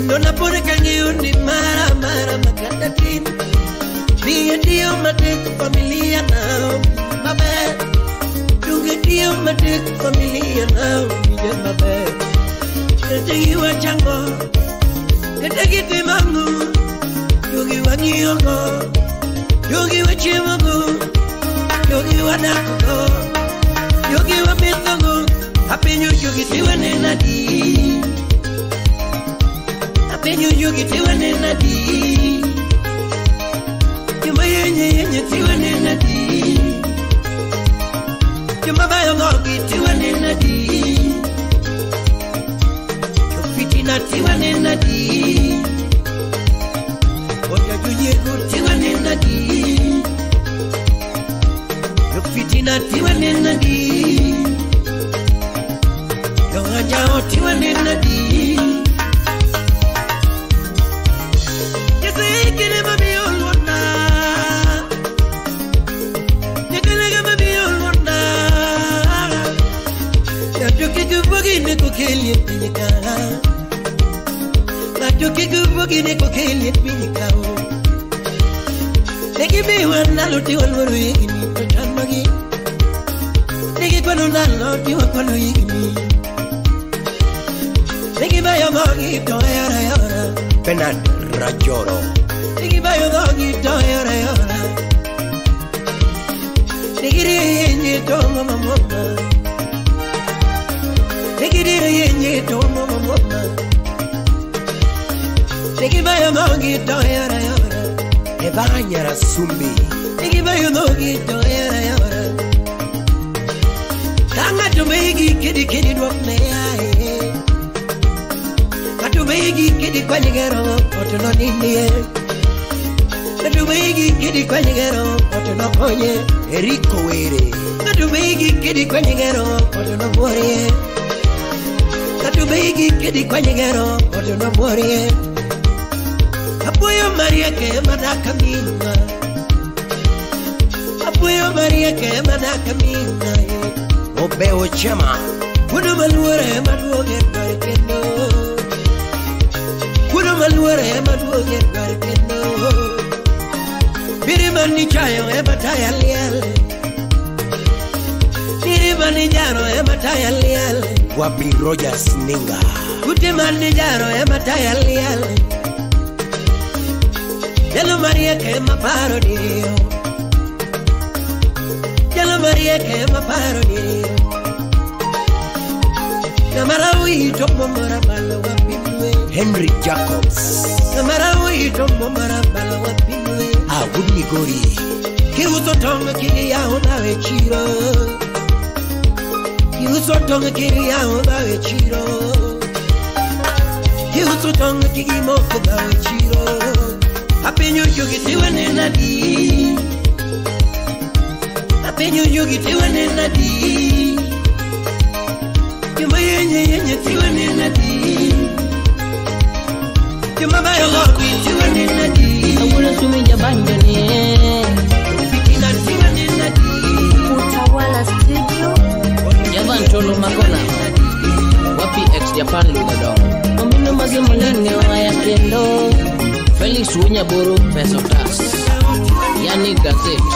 Nona pone kangiyo ni mara makatatin. Diye diyo matek familia nao mabe. Dunge diyo matek familia nao nije mabe. Ketegi wa chango, ketegi timangu. Yogi wa nyongo, yogi wa chimangu, yogi wa nakugo, yogi wa mitongo. Apenyo yogi tiwa nena di. Apenyo yogi tiwa nena di. Yuma yenye tiwa nena di. Yuma bayo gogi tiwa nena di. Yofitina tiwa nena di. Oya juyego tiwa nena di. Yofitina tiwa nena di. Yongajao tiwa nena di. Yekele mami olwanda. Yekele mami olwanda. Yajoki gubogi ne kokeli pinyikara. Yajoki gubogi ne kokeli pinyikaro. Negi biwana loti walwaru yigini pachanmagi. Negi kwanu naloti wakwanu yigini. Negi bayo mogi to yara yara. Penad rajoro. Negi bayo mogi to yara yara. Negi riyenye to mama mama. Negi riyenye to mama mama. Negi bayo mogi to yara yara. Evanya sumbi. Negi bayo mogi to yara yara. Kanga tumegi kidi dwapne ae. Katubegi kidi kwanyigero otono nindie. Katubegi kidi kwanyigero otono konye Eriko were. Katubegi kidi kwanyigero otono borie. Katubegi kidi kwanyigero otono borie. Apoyo Maria ke manaka minga. Apoyo Maria ke manaka minga. Obeo chama. Kuno maluore maduoge barkendo. Kuno maluore maduoge barkendo. Biri mani chayo e bataya liel. Biri mani jaro e bataya liel. Wapi Rogers Ninga. Kuti mani jaro e bataya liel. Yalo Maria ke maparo dio. Yalo Maria ke maparo dio. Namarawi tomo marabala wapinwe. Henry Jacobs. Namarawi tomo marabala wapinwe. Wudni gori. Kiuso tonga kiri ya onawe chiro. Kiuso tonga kiri ya onawe chiro. Kiuso tonga kiri moko gawe chiro. Apenyo yogi tiwa nena di. Apenyo yogi tiwa nena di. Yuma yenye tiwa nena di. Yuma bayo gogi tiwa nena di. Agula sumija banjani. Fikina tiwa nena di. Utawala studio. Javan tolo makona. Wapi ex Japan lugodo. Omino mazemo lenge waya kendo. Felix Unyaburu Pesotas. Yani Gazette.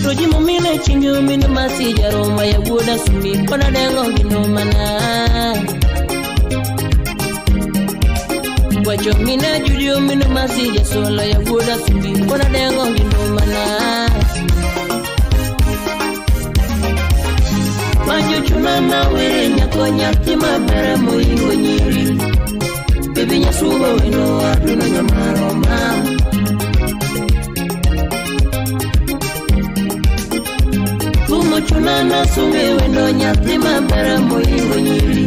Roji momine chinyo mino masija Roma ya guda sumi. Kona dengo gino mana. Wacho mina judio mino masija sola ya guda sumi. Kona dengo gino mana. Manjo chunana were nyakonya tima bere moingo nyiri. Baby nyasuba weno aduna nyamaro mama. Kumo chunana sume weno nyatima bere moingo nyiri.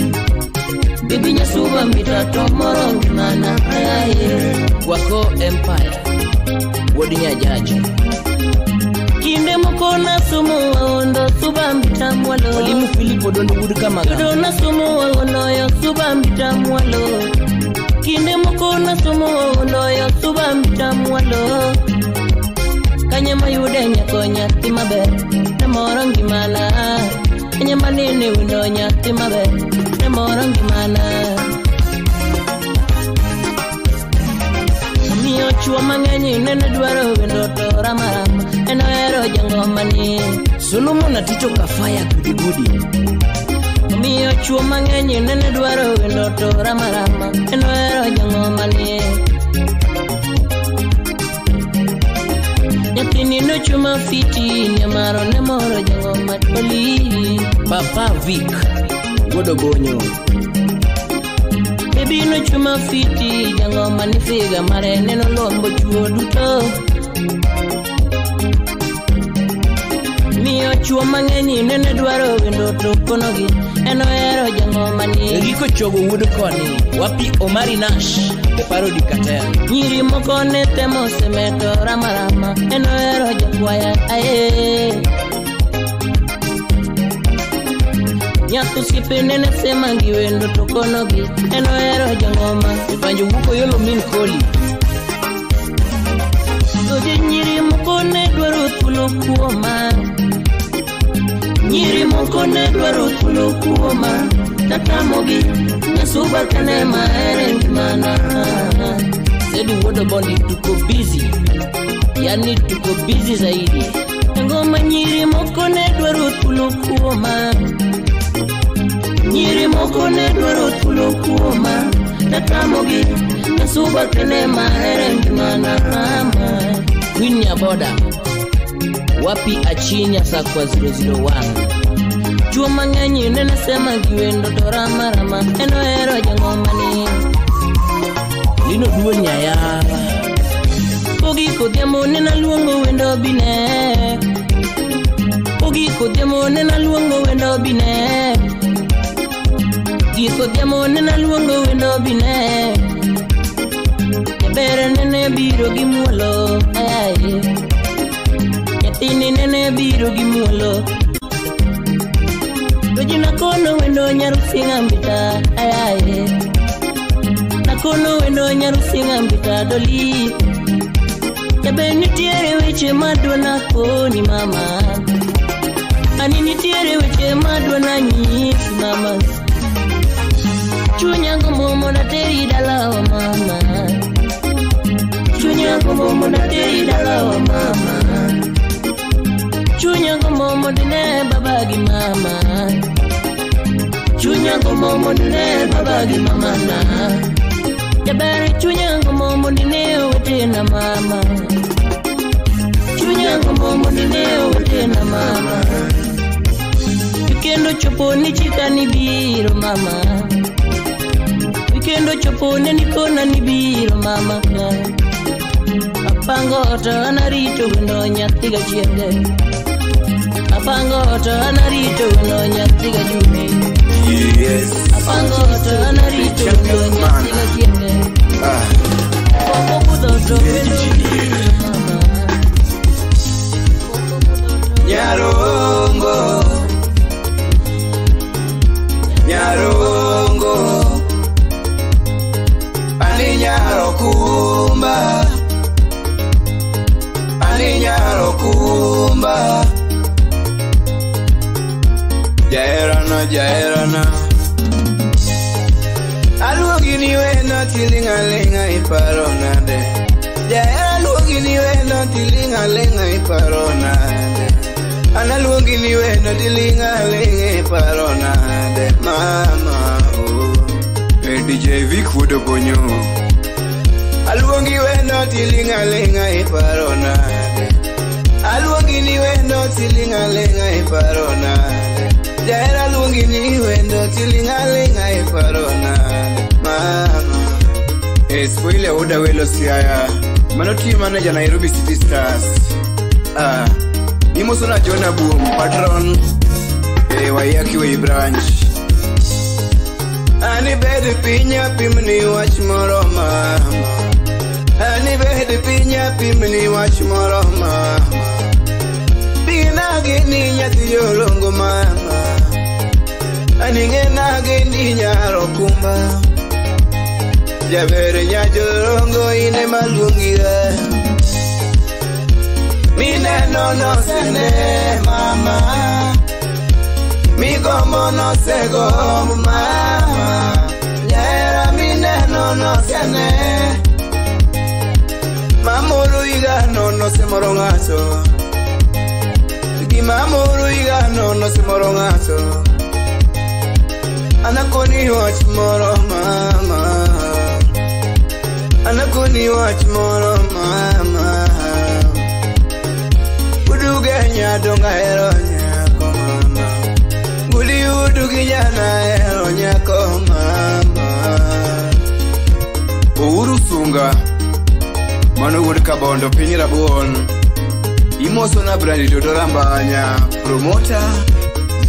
Baby nyasuba mitato moro ngimana ayaye. Wako Empire Wodinya Jaji. Kinde mokona sumu waondo suba mbitamwalo. Walimu Filipo dondo buduka maga. Dona sumu waondo yo suba mbitamwalo. Kinde mokona sumu waondo yo suba mbitamwalo. Kanyama yude nyakonya timabe. Namoro ngimana. Kanyama nene wino nyatima be. Namoro ngimana. chuo mang'eny nene dwaro wendo to ramarama en ohero jangoma ni Solomon Atito Kafaya gudi omiyo chuo mang'eny nene dwaro wendo to ramarama en ohero jangoma ni nyathini no chuma fiti nyamaro ne moro jangoma toli Papa Vic Wodo Bonyo Baby no chuma fiti jangoma ni figa mare neno lombo chuo duto miyo chuo mang'eny nene dwaro wendo to konogi en ohero jangoma ni Rico Chogo Wood Koni Wapi Omari Nash The Parody Cartel nyiri moko ne temo semeto ramarama en ohero jakwaya aye Nyaku sipe nene sema giwendo to konogi en ohero jangoma Ipanjo wuko yolo min koli Oje nyiri moko ne dwaro thulo kuoma Nyiri moko ne dwaro thulo kuoma Tatamogi Nyasuba kane maere ngimana Sedu Wodo Bondi tuko busy Yani tuko busy zaidi Ngoma nyiri moko ne dwaro thulo kuoma Nyiri moko ne dwaro thulo kuoma Tatamogi Nyasuba kane maere ngimana Queen Nyaboda Wapi Achinya Sakwa 001 Chuo mang'eny nene sema giwendo to ramarama en ohero jangoma ni Lino Duo Nyayara Pogi kodhiambo nena luongo wendo bine Pogi kodhiambo nena luongo wendo bine Kodhiambo nena luongo wendo bine Nyabere nene biro gi muolo ayaye Nyathini nene biro gi muolo Doji nakono wendo nyarusi ngambita ayaye Nakono wendo nyarusi ngambita doli Yabe nitiere weche madwa nakoni mama Ani nitiere weche madwa nanyisi mama Chunyango momo na teri dalawa mama Chunyango momo na teri dalawa mama Chunyango momo dine babagi mama Chunyango momo dine babagi mama na Jabari chunyango momo dine wete na mama Chunyango momo dine wete na mama Wikendo chopo ni chika ni biro mama Wikendo chopo ni nikona ni biro mama Apango oto anarito wendo nyathiga chienge Apango oto anarito wendo nyathiga jume Yes Apango oto anarito wendo nyathiga chienge Koko budo oto wendo mama Nyarongo Nyarongo Ani nyaro kumba Ani nyaro kumba Jaerana Aluogi ni wena tilingalinga iparonade Jaeluogi ni wena tilingalinga iparonade Analuogi ni wena tilingalinga iparonade Mama DJ Vic Wodo Bonyo Aluogi wena tilingalinga iparonade Aluogi ni wena tilingalinga iparonade Jaera luongi ni wendo tilingalinga iparonade Mama Spoile Oda Welo Siaya Mano team manager Nairobi City Stars Imosona Jonah Boom Patron Wayaki Way Branch Ani bedi pinya pimni watch moro mama Ani bedi pinya pimni watch moro mama Bina gini nyati yolongo mama Ani ngena gini nyaro kumba Jabere nyajolongo ine malungira Mine no sene mama Migomo no sego mama Yera mine no sene simoro ngaso Gimamuru igano no simoro ngaso Anakoni watch moro mama Anakoni watch moro mama Udugenya donga heronya ko mama Guli udugenya heronya ko mama Urusunga Mano gudi kabondo pinyira buon Imoso na brandi dodorambanya Promoter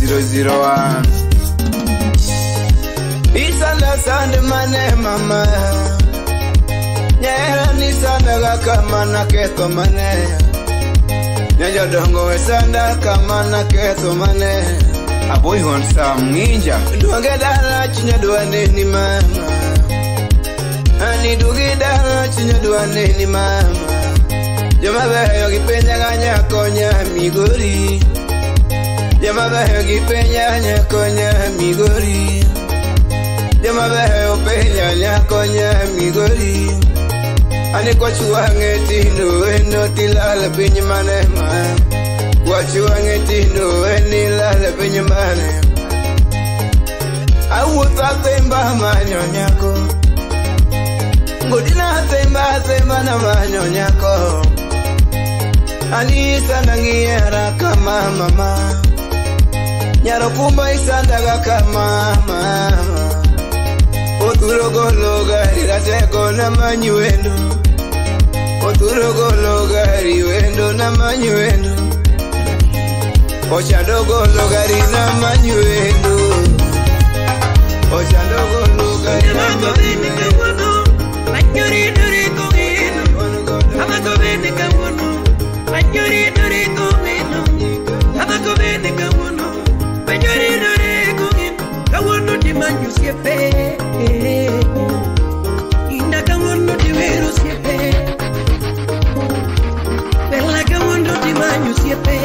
001 Isanda sande mane mama Nyera nisanda gakama na keto mane Nyaja dongo wesanda kama na keto mane Aboy hon sam ninja Duange dala chinya duane ni mama Ani dugi dala chinya duane ni mama Jama beyo gipenya ganya konya migori Jama beyo gipenya nya konya migori Jama beyo penya nya konya migori Ani kwa chuange tino eno tilala pinyi manema Kwa chuange tino eni lala pinyi mane Awuta temba manyonyako Ngodina temba na manyonyako Ani isanda ngiera kama mama Nyaro kumba isanda kama mama Oturogo gari rateko na manyuendo Oturogo gari wendo na manyuendo Ochadogo gari na manyuendo Ochadogo gari na manyuendo Manyuri duri kongino Amako bende kawono Manyuri duri kongino Amako bende kawono Manyuri duri kongino Kawono di manyu siepe Inda kawono di veru siepe Bella kawono di manyu siepe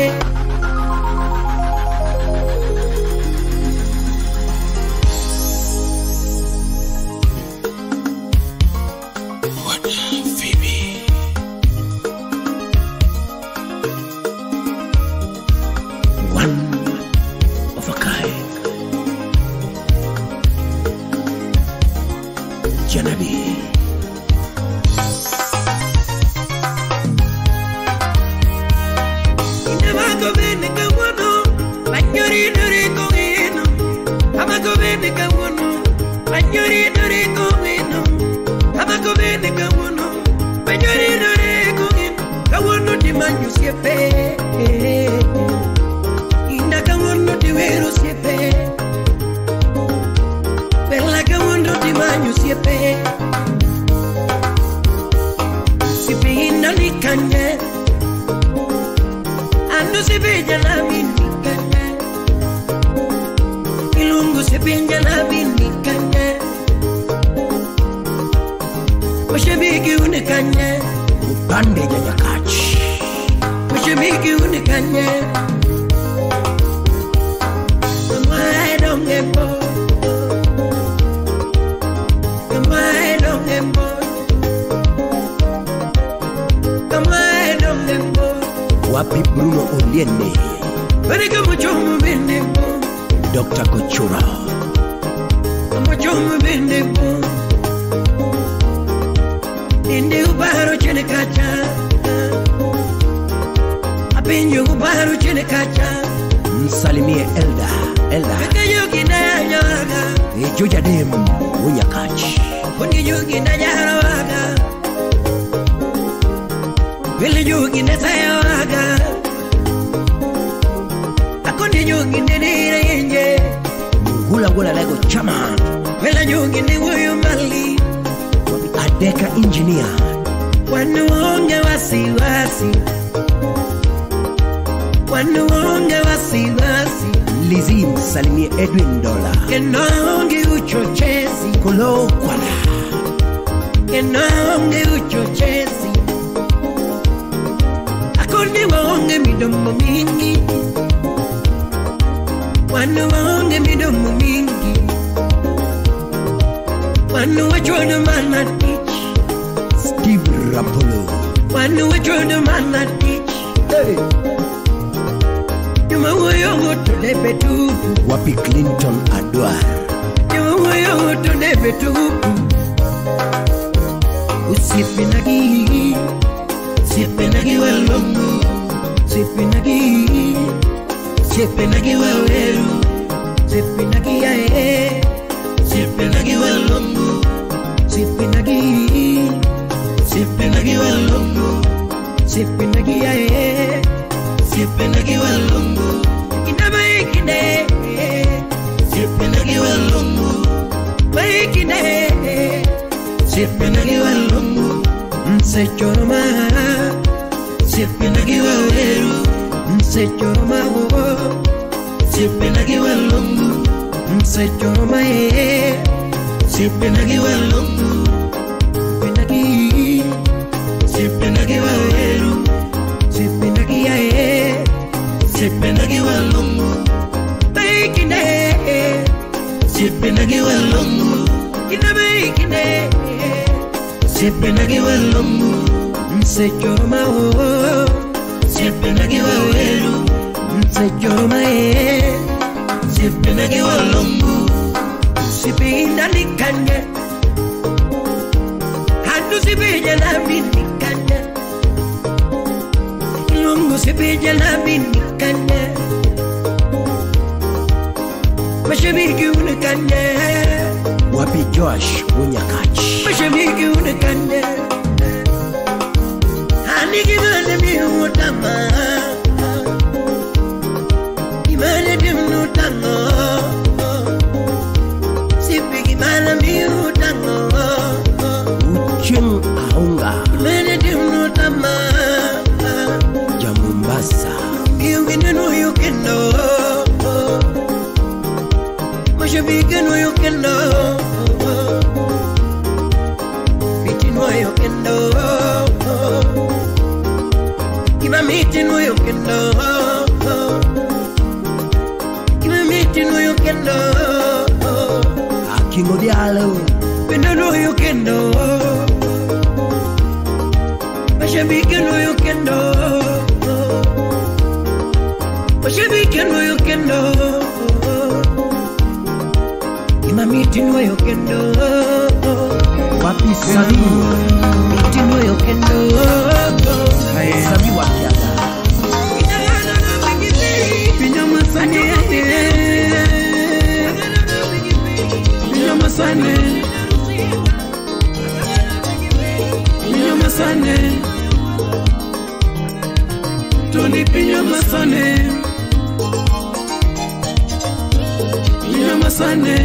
Wapi Bruno Ondiene Bereka mochomu bende Dr. Kochura Mochomu bende Inde ubaro chene kacha Apenyo ubaro chene kacha Msalimie Elda Beka yogi na nyaga Ejoja dem Unyakachi Kundi yogi na nyarawaga Vile yogi na sayawaga Akundi yogi na nire yenje Gula lego chama Vile yogi na wuyo mali Adeka engineer Wanuonge wasiwasi Wanuonge wasiwasi Lizzie msalimie Edwin Dola Kenoonge uchochezi Kolo kwala Kenoonge uchochezi Akundi waonge midomo mingi Wanu waonge midomo mingi Wanu wachono mana teach Steve Rapolo Wanu wachono mana teach Juma woyo to debetu. Wapi Clinton Adwa. Juma woyo to debetu. Usipinagi, sipinagi walongo, sipinagi, sipinagi waweru, sipinagi ae, sipinagi walongo, sipinagi, sipinagi walongo, sipinagi ae, sipinagi walongo, inabaikine, sipinagi walongo, baikine. Sipinagi walongo, msechoroma. Sipinagi waweru, msechoroma wo. Sipinagi walongo, msechoroma ye. Sipinagi walongo, sipinagi, sipinagi waweru, sipinagi ye. Sipinagi walongo, baikine. Sipinagi walongo, inabaikine. Sipinagi walongo, msechoroma wo. Sipinagi waweru, msechoroma ye. Sipinagi walongo, sipinagi kanye. Hadu sipija na bini kanye. Lungu sipija na bini kanye. Mashabiki unikanye. Wapi Josh Unyakachi. Mashabiki unikanye. Hani gimane mi utama. Gimane di utama. Sipi gimane mi utama. Ucheng Aunga. Gimane di utama. Jamumbasa. Yungine no yukendo. Mashabiki no yukendo. Kiba miti no yokendo. Kiba miti no yokendo. Akingo dialo. Pendo no yokendo. Mashabiki no yokendo. Mashabiki no yokendo. Kiba miti no yokendo. Wapi Sabi. Miti no yokendo. Sabi wakiada. Pinyama sane. Pinyama sane. Pinyama sane. Tony pinyama sane. Pinyama sane.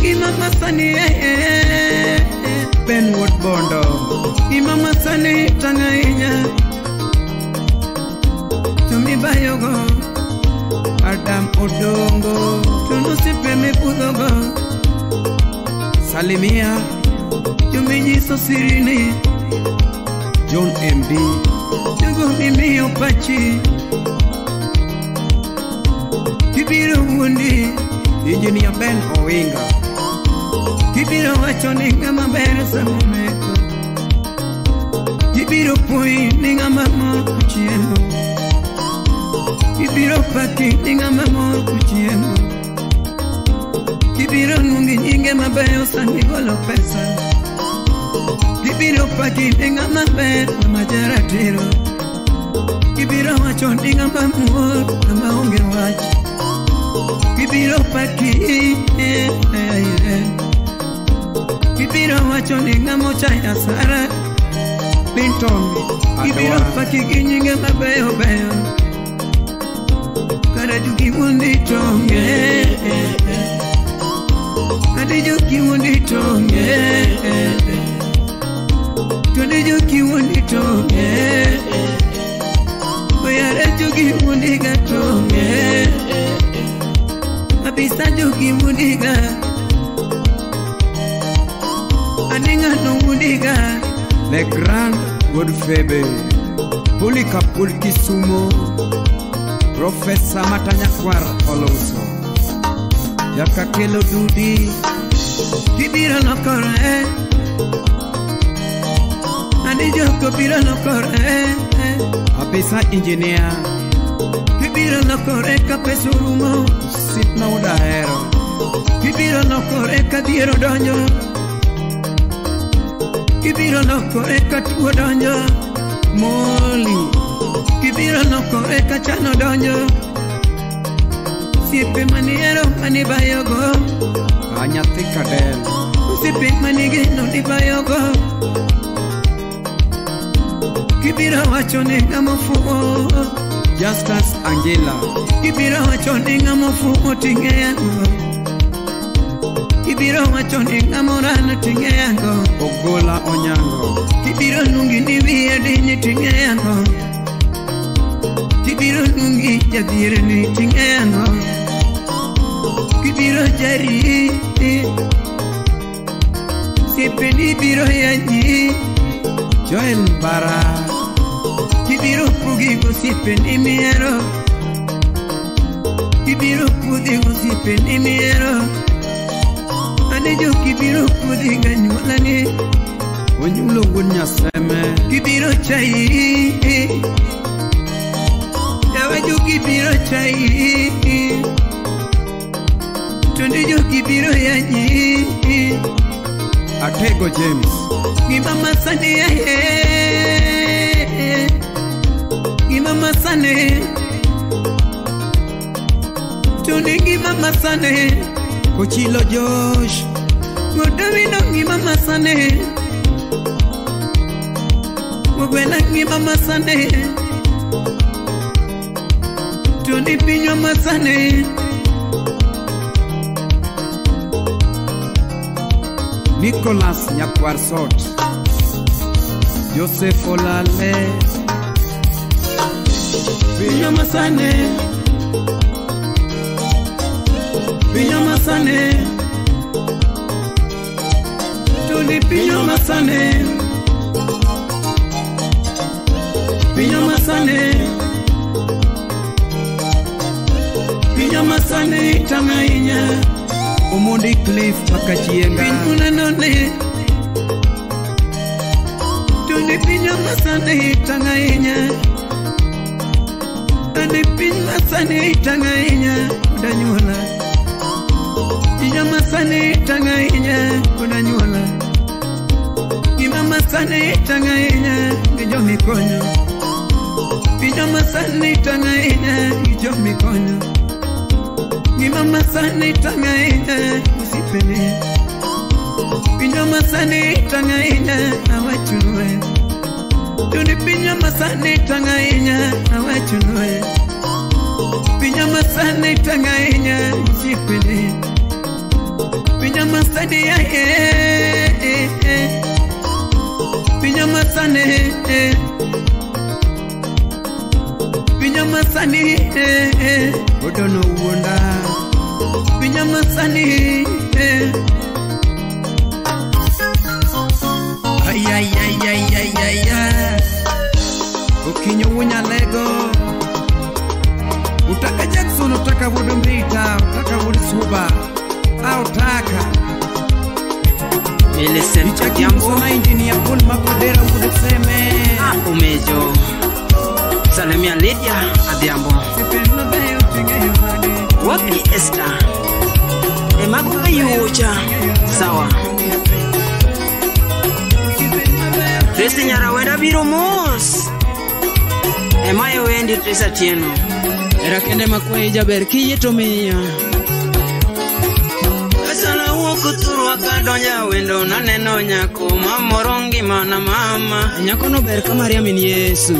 Imama Sani Benwood Bondo Imama Sani Tangainya Tumi Bayogo Adam Odongo Tunusipe Mekudogo Salimia Tumi Jiso Sirini John MD Tugo Mimi Opachi Kibiro Wundi Engineer Ben Owinga Kibiro wacho ninga mabere sa momeko. Kibiro pui ninga mamor kuchiemo. Kibiro paki ninga mamor kuchiemo. Kibiro nungi nyinge mabeyo sa nigolo pesa. Kibiro paki ninga maber na majaratiro. Kibiro wacho ninga mamor na maonge wacho. Kibiro paki Kibiro wacho ninga mocha ya Sara Clinton Kibiro paki ginyinge mabeyo beyo Kara juki wundi tonge Kade juki wundi tonge Kade juki wundi tonge Oyare juki wundi gatonge Abisa juki wundi gatonge Aninga no mudiga Le Grand Godfebe Pulika Pulkisumo Professor Matanyakwar Oloso Yakakelo Dudi Kibiro lokore Adi joko biro lokore Apisa engineer Kibiro lokore ka peso rumo Sit na udahero Kibiro lokore ka diero donjo Kibiro lokore ka tuo donjo Moli Kibiro lokore ka chano donjo Siepe maniero mani bayogo Anyathi kadel Siepe mani geno di bayogo Kibiro wacho ni ngamo fuo Justus Angela Kibiro wacho ni ngamo fuo tinge yango Kibiro wacho ni ngamo rano tinge yango Ogola Onyango Kibiro nungi ni wiye dini tinge yango Kibiro nungi jadire ni tinge yango Kibiro jari Siepe ni biro yanyi Joel Bara Kibiro pugi go siepe ni miero Kibiro pugi go siepe ni miero Ane jo kibiro pugi ganyuala ni Onyulo gunya seme Kibiro chai Yawa jo kibiro chai Tunde jo kibiro yanyi Atego James Gimama sane Gimama sane Tunde gimama sane Kochilo Josh Godamino gimama sane Gwena gimama sane Tunde pinyo masane Nicholas Nyakwarsot Joseph Olale Pinyo masane Pinyo masane Tuli pinyo masane Pinyo masane Pinyo masane Tangainya Omondi Cliff Makachienga Pinyuna none Tuli pinyo masane Tangainya Ane pinyo masane Tangainya Udanyuala Pinyo masane Tangainya Udanyuala Gima masane Tangainya Gijo mikonyo Pinyo masane Tangainya Gijo mikonyo Gima masane Tangainya Usipene Pinyo masane Tangainya Awachunwe Tuni pinyo masane Tangainya Awachunwe Pinyo masane Tangainya Usipene Pinyo masane Pinyo masane Pinyo masane Odono Wonda Pinyo masane Ay ay ay ay ay ay ay Okinyo Wunya Lego Utaka Jackson utaka Wudumbita Utaka Wudisuba Utaka Millicent Jambo Sona engineer Paul Makodera Wuduseme Umejo Salemia Lydia Adhiambo Wapi Esther Emakuka Yucha Sawa Tresi Nyarawenda Biro Mos Emayo Wendi Tresa Tieno Era kende makwe jaber kiyeto miya Asana wukuturu akadonya wendo naneno nyako Mamorongi mana mama Nyako no ber ka Maria min Yesu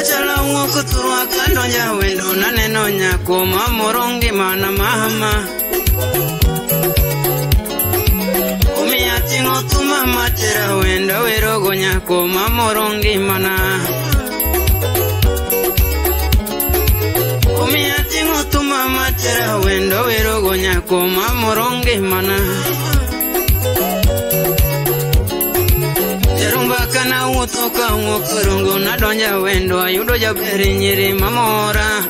Asana wukuturu akadonya wendo naneno nyako Mamorongi mana mama Umiyatingo tuma matera wendo Werogo nyako Mamorongi mana Umiyatingo tuma matera wendo Werogo nyako Mamorongi mana Jarumba kana utoka ngokorongo Nadonja wendo ayudo jaberi nyiri mamora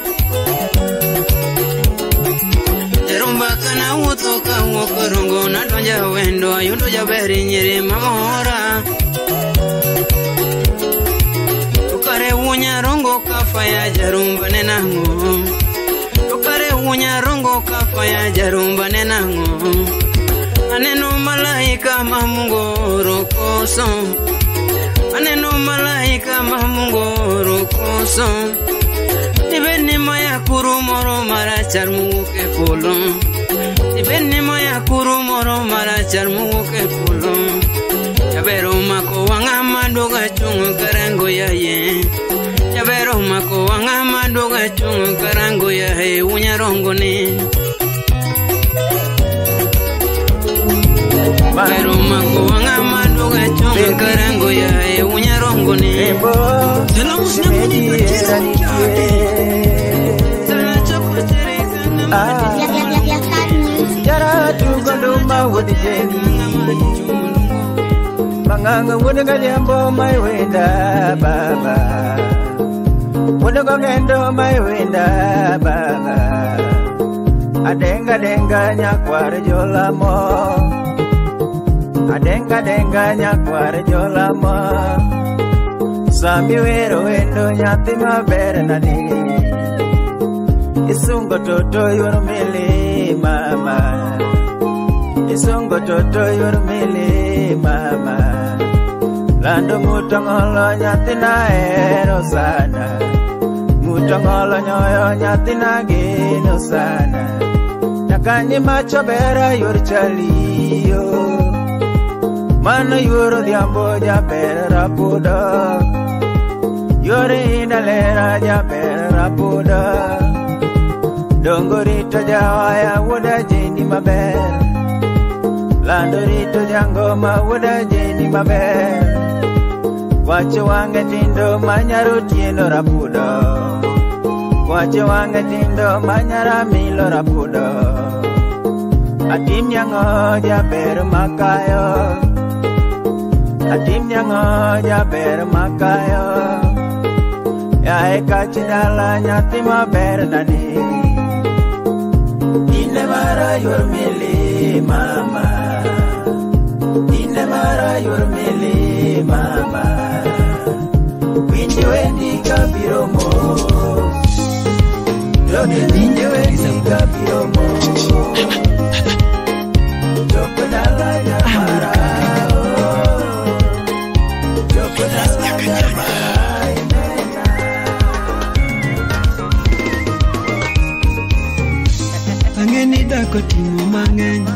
Nyumba kana wuotho ka wuok rongo nadonja wendo ayudo jaber nyiri mamora Tukare wunya rongo ka faya jarumba nenango Tukare wunya rongo ka faya jarumba nenango Aneno malaika mamungoro koso Aneno malaika mamungoro koso Ibeni moya kuru moro marachar muke polo Ibeni moya kuru moro marachar muke polo Chabero mako wanga madoga chungu karango ya ye Chabero mako wanga madoga chungu karango ya he unyarongo ni Chabero mako wanga madoga chungu karango ya he unyarongo ni Salamu sinamuni kachira Jara tu gondoma wodi jeni Manganga wodi galiambo mai wenda baba Wodi gongendo mai wenda baba Adenga denga nyakwar jolamo Adenga denga nyakwar jolamo Sami wero wendo nyati maber nani Isungo toto yor mele mama Isungo toto yor mele mama Lando mutongolo nyati na ero sana Mutongolo nyoyo nyati na gino sana Nakanyi macho bera yor chaliyo Mano yoro diambo jabera rapudo Yore indalera jabera rapudo Dongorito jawaya wuda jeni maber Landorito jangoma wuda jeni maber Wache wange tindo manyaro tiendo rapudo Wache wange tindo manyara milo rapudo Atim nyango jaber makayo Atim nyango jaber makayo Ya eka chidala nyati maber nani Inemara yor mili mama Inemara yor mili mama Winji wendi kabiromo Jode winji wendi kabiromo Joko dala nyamara Joko dala nyamara Angeni dako timo mang'eny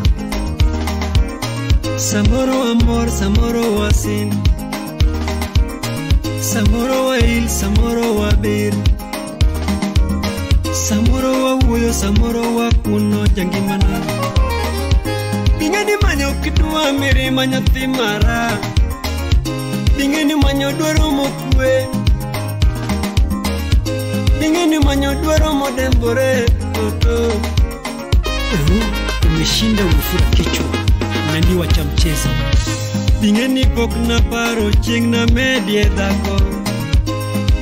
Samoro amor, samoro wasin Samoro wail, samoro wabir Samoro wawuoyo, samoro wakuno jangimana Ingeni manyo kidwa mirima nyathi mara Ingeni manyo dwaro mokwe Ingeni manyo dwaro modembore toto Umeshinda umefura kichwa Unaniwa cha mchezo Bingeni pok na paro chieng na medie dhako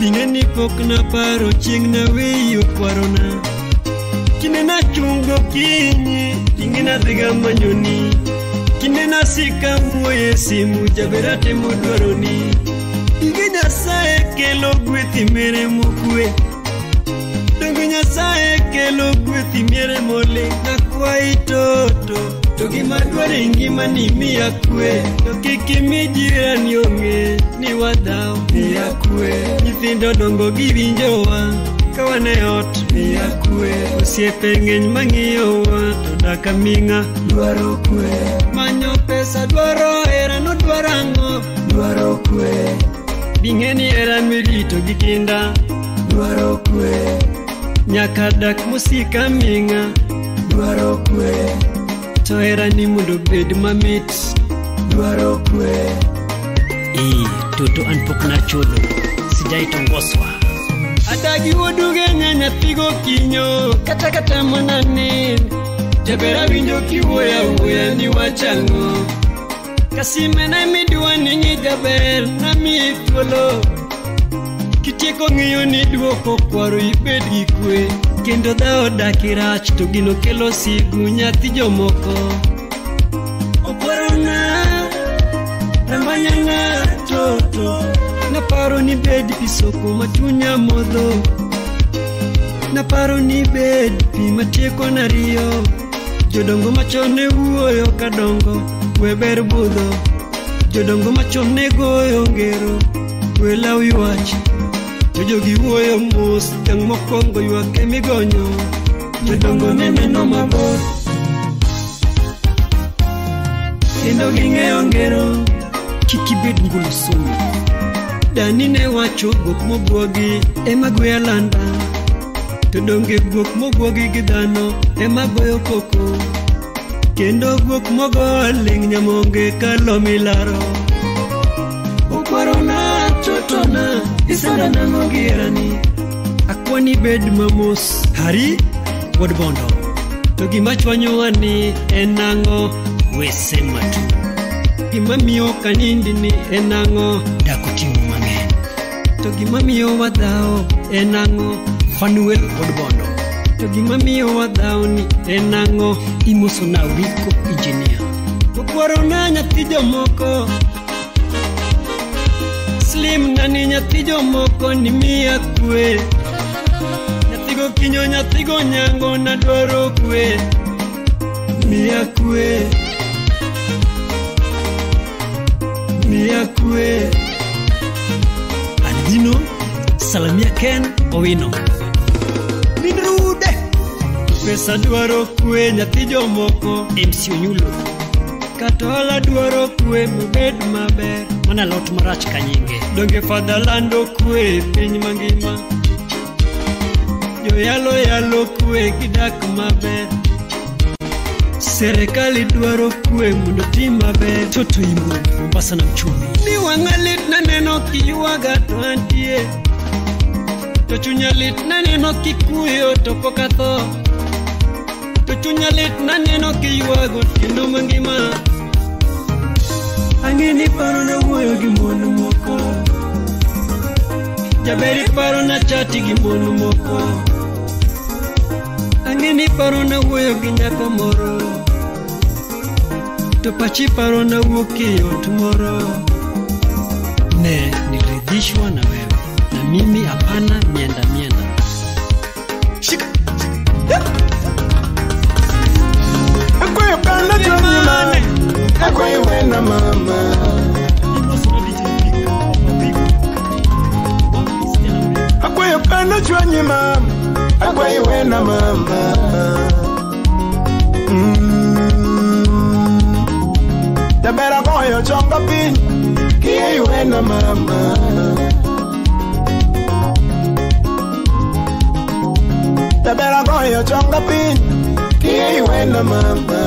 Bingeni pok na paro chieng na wiyo kwarona Kine na chungo kinyi Kingina dhiga manyoni Kine na sika muoye simu Jaberate mudwaroni Ingenya sae kelo gwethi mere mokwe Dongo nyasaye kelo gwethi miere mole Nakwai toto To gima dware ngima ni miya kwe To kiki mi jirani onge Ni wadao miya kwe Nyithindo dongo giwinjowa Kawane ot miya kwe Osiepe ng'eny mang'iyowa To daka ming'a dwaro kwe Manyo pesa dwaro era no dwarango Dwaro kwe Bing'eni era mirito gi kinda Dwaro kwe Nyaka dak musika ming'a Dwaro kwe To era ni mundo bed mamit Dwaro kwe Toto anpok na chodo Sijai tongoswa Adagi woduge nyanya pigo kinyo Kata mananin Jabera winjo kiwoya uya ni wachango Kasime na midwa ningi jaber na mitwolo Kitieko ng'iyo ni duoko kwaro ibed gi kwe kendo dhao dakirach to gino kelo sigu nyathi jomoko. Oparona ramanyana toto naparo ni bed pisoko machunya modho. Naparo ni bed pi matieko nariyo. Jodongo machon ne wuoyo kadongo weber budho. Jodongo machon ne goyo ngero welaw ywach. Jogi wuoyo mos tang mokongo ywak emigonyo. Jodongo neno mabor kendo ging'eyo ngero kik ibed ngulu somo. Dani ne wacho guok mogwogi ema gweyo landa. To donge guok mogwogi gi dhano ema goyo koko. Kendo guok mogo ling' nyamonge kalo milaro. Okwarona chotona isara nango gierani. Akwani bed mamos hari wod bondo. To gima chwanyowa ni en ang'o wese matu. Gima miyo kanindi ni en ang'o dako timo mang'eny. To gima miyo wadhao en ang'o Fanuel wod bondo. To gima miyo wadhao ni en ang'o imoso na wiko engineer. Okwarona nyathi jomoko Slim nani nyathi jomoko ni miya kwe. Nyathigo kinyo nyathigo nyango na dwaro kwe. Miya kwe. Miya kwe. Albino Salamia Ken Owino. Minrude pesa dwaro kwe nyathi jomoko MC Onyulo. Katola dwaro kwe mubed maber. Mana lot marach kanyinge. Donge fadhalando kwe piny mangima. Jo yalo kwe gidak maber. Serikali dwaro kwe mondo tim maber. Toto imo Mombasa na mchumi. Ni wang'alit na neno kiyuaga to antie. To chunya lit na neno kikuyo to pokatho. To chunya lit na neno kiyuago kendo mangima. Angini paro na wuoyo gi mon moko. Jaberi paro na chati gi mon moko. Angini paro na wuoyo gi nyako moro. To pachi paro na wuok e ot moro. Ne niridhishwa na wewe. Na mimi hapana mienda. Shika. Akwayo kanda chomane. Akwayo wena mama. Akwayo kanda chwanyi mama. Akwayo wena mama. Tabera koyo chonga pin. Kiyo wena mama. Tabera koyo chonga pin. Kiyo wena mama.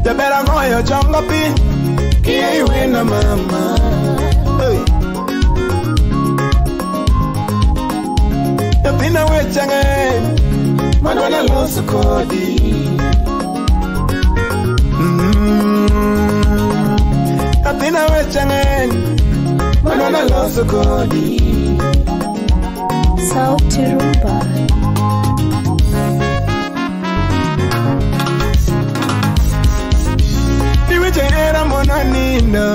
Tabera koyo chonga pin. Kiyo wena mama. Tapina wechange. Manwana loso kodi. Tapina wechange. Manwana loso kodi. Sauti Rumba. Iwichera mona nindo.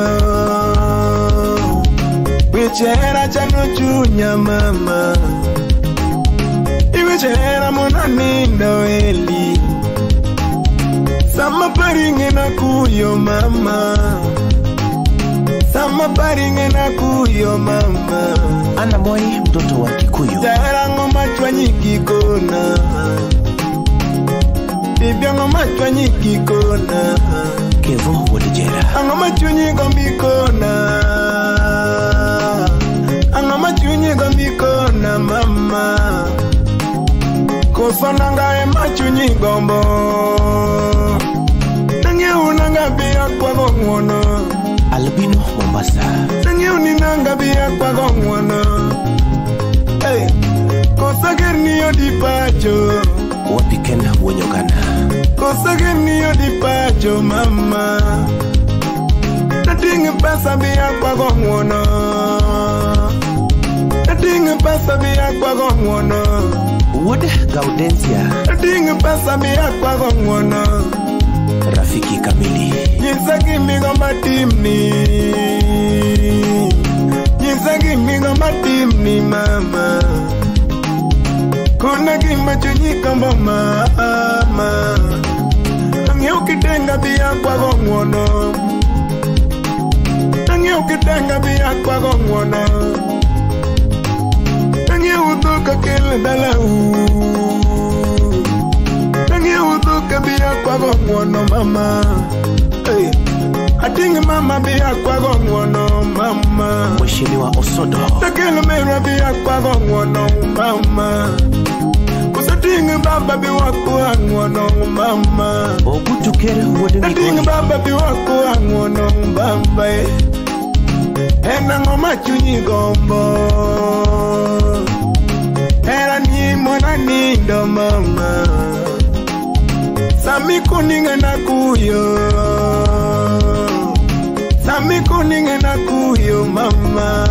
Wichera chano chunya mama. Iwichera mona nindo eli. Sama paringe na kuyo mama. Sama paringe na kuyo mama. Ana boy mtoto wa Kikuyu. Jara ngoma chwanyi kikona. Ibya ngoma chwanyi kikona. Kevo Wolijera. Ngoma chwanyi gombikona. Ngoma chwanyi gombikona mama. Kosona ngae machunyi gombo. Nange unanga biya kwa gongwono. Albino Mombasa. Nange uninanga biya kwa gongwono. Hey, kosager niyo di pacho. Wapikena Wonyogana. Kosager niyo di pacho mama. Natingi pesa biya kwa gongwono. pesa biya kwa gongwono Wood Gaudensia Atingi pesa biya kwa gongwono Rafiki kamili Nyisagi migo matimni Nyisagi migo matimni mama Kuna gima chunyi kama mama Angyo kitenga biya kwa gongwono Angyo kitenga biya kwa gongwono Angyo utuka kele dalau Angyo utuka biya kwa gongwono mama Hey Atingi mama biya kwa gongwono mama Mheshimiwa Osodo Takele mera biya kwa gongwono mama Kusatingi baba biwa kwa gongwono mama Ogutukere Wood Atingi Migori baba biwa kwa gongwono mama Ena ngoma chunyi gombo Era ni mwana nindo mama Sami kuninga na kuyo Sami kuninga na kuyo mama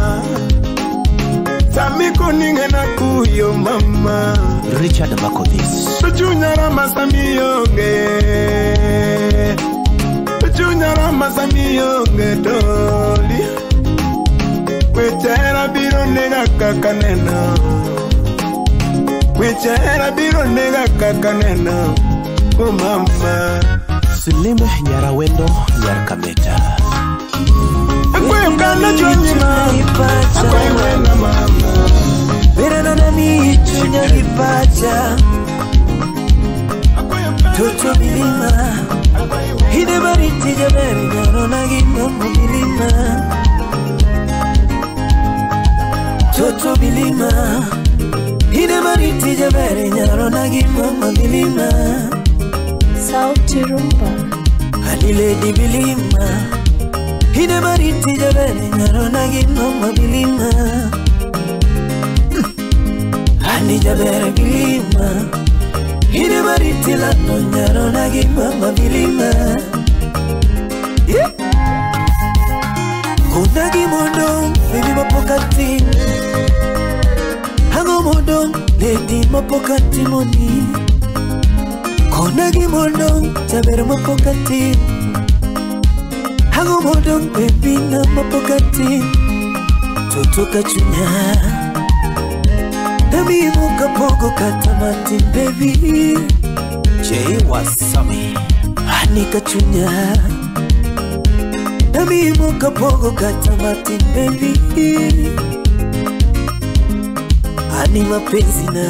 Sami kuninga na kuyo mama Richard Makodis Tuchunyara masami yonge Tuchunyara masami yonge doli Kwechera biro nega kakanena Kwechera biro nega kakanena Oh mama Sulime Nyarawendo Nyarkameta Akwe mkana chonyima Akwe mwena mama Vera na nami chunya kipacha Toto milima Hide bariti jaberi Nyaro na gino milima Toto milima Hide bariti jaberi Nyaro na gino milima Sauti Rumba. Halile di bilima Hide bariti jaberi Nyaro na gino milima Hani jabere bilima Hide bariti lano Nyaro na gino milima Kuna gimondo Baby mapokati Hango mondo Lady mapokati moni Kuna gimondo Jabere mapokati Hango mondo Baby na mapokati Toto kachunya Nami muka pogo katamati baby Jay Wasami Hani kachunya Nami muka pogo katamati baby Hani mapenzi na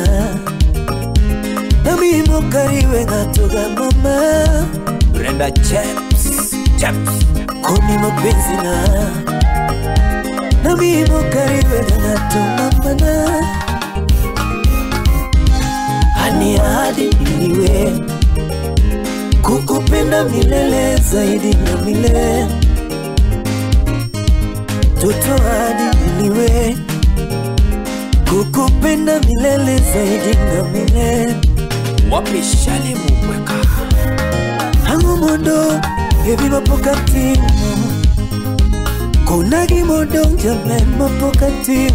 Nami muka riwe ngatoga mama Brenda Chaps Koni mapenzi na Nami muka riwe ngatoga mama Hani hadi iliwe Kukupenda milele zaidi na milele Toto hadi iliwe Kukupenda milele zaidi na milele Wapi shali mweka Hangu mondo Baby mapokati Kunagi mondo Jame mapokati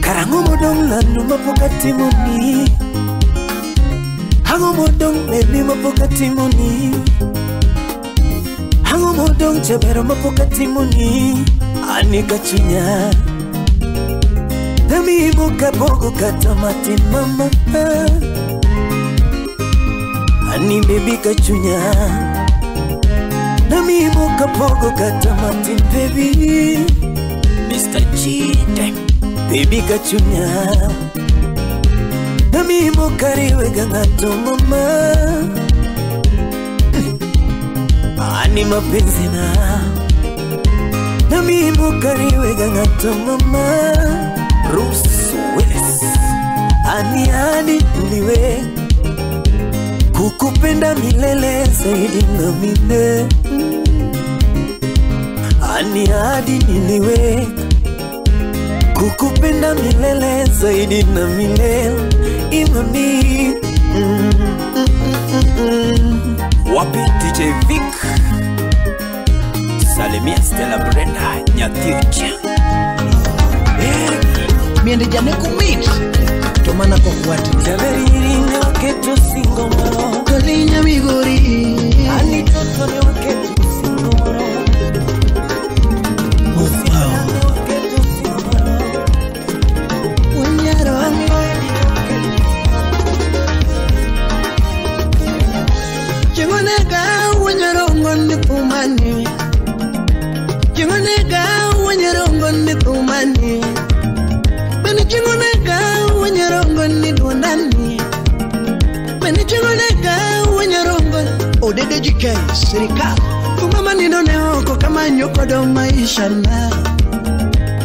Karango modong lanu mapokati moni Hango modong baby mapokati moni Hango modong jabero mapokati moni Anika chunya Dami muka bogo katamati mama Ani baby kachunya Dami muka bogo katamati baby Mr. G Baby kachunya Nami mokariwe gangato mama Ani mapenzi na Nami mokariwe gangato mama Bruce Willis Ani hadi uliwe Kukupenda milele zaidi na milele Ani hadi niliwe Kukupenda milele zaidi na milele Imani Wapi DJ Vic Salimia Stella Brenda Nyathiucha miende jane kumit to mana kongwati Javeriri ne waketo singo moro Tolinya Migori Ani toto ne waketo singo moro Musiana ne waketo singo moro Unyarongo Chingonega unyarongo ni pumani Chingonega unyarongo ni pumani Bani chingonega unyarongo ni duandani Bani chingonega unyarongo Odede jike serikali Kumama nindone oko kama nyoko do maisha na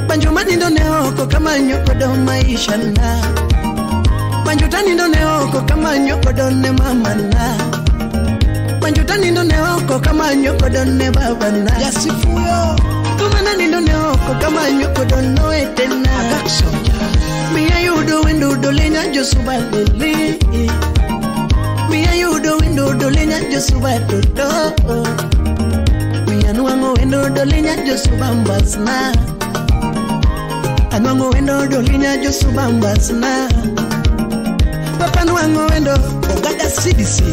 Banjuma nindone oko kama nyoko do maisha na Banjuta nindone oko kama nyoko do ne mama na Banjuta nindone oko kama nyoko do ne baba na Yasifuyo Kumana nindone oko kama nyoko do no etena Agaksoja Mia yudo windu linya josuba lili Mia yudo windu linya josuba toto Mia nuango windu linya josuba mbasna Anuango windu linya josuba mbasna Papa nuango windu ogada CDC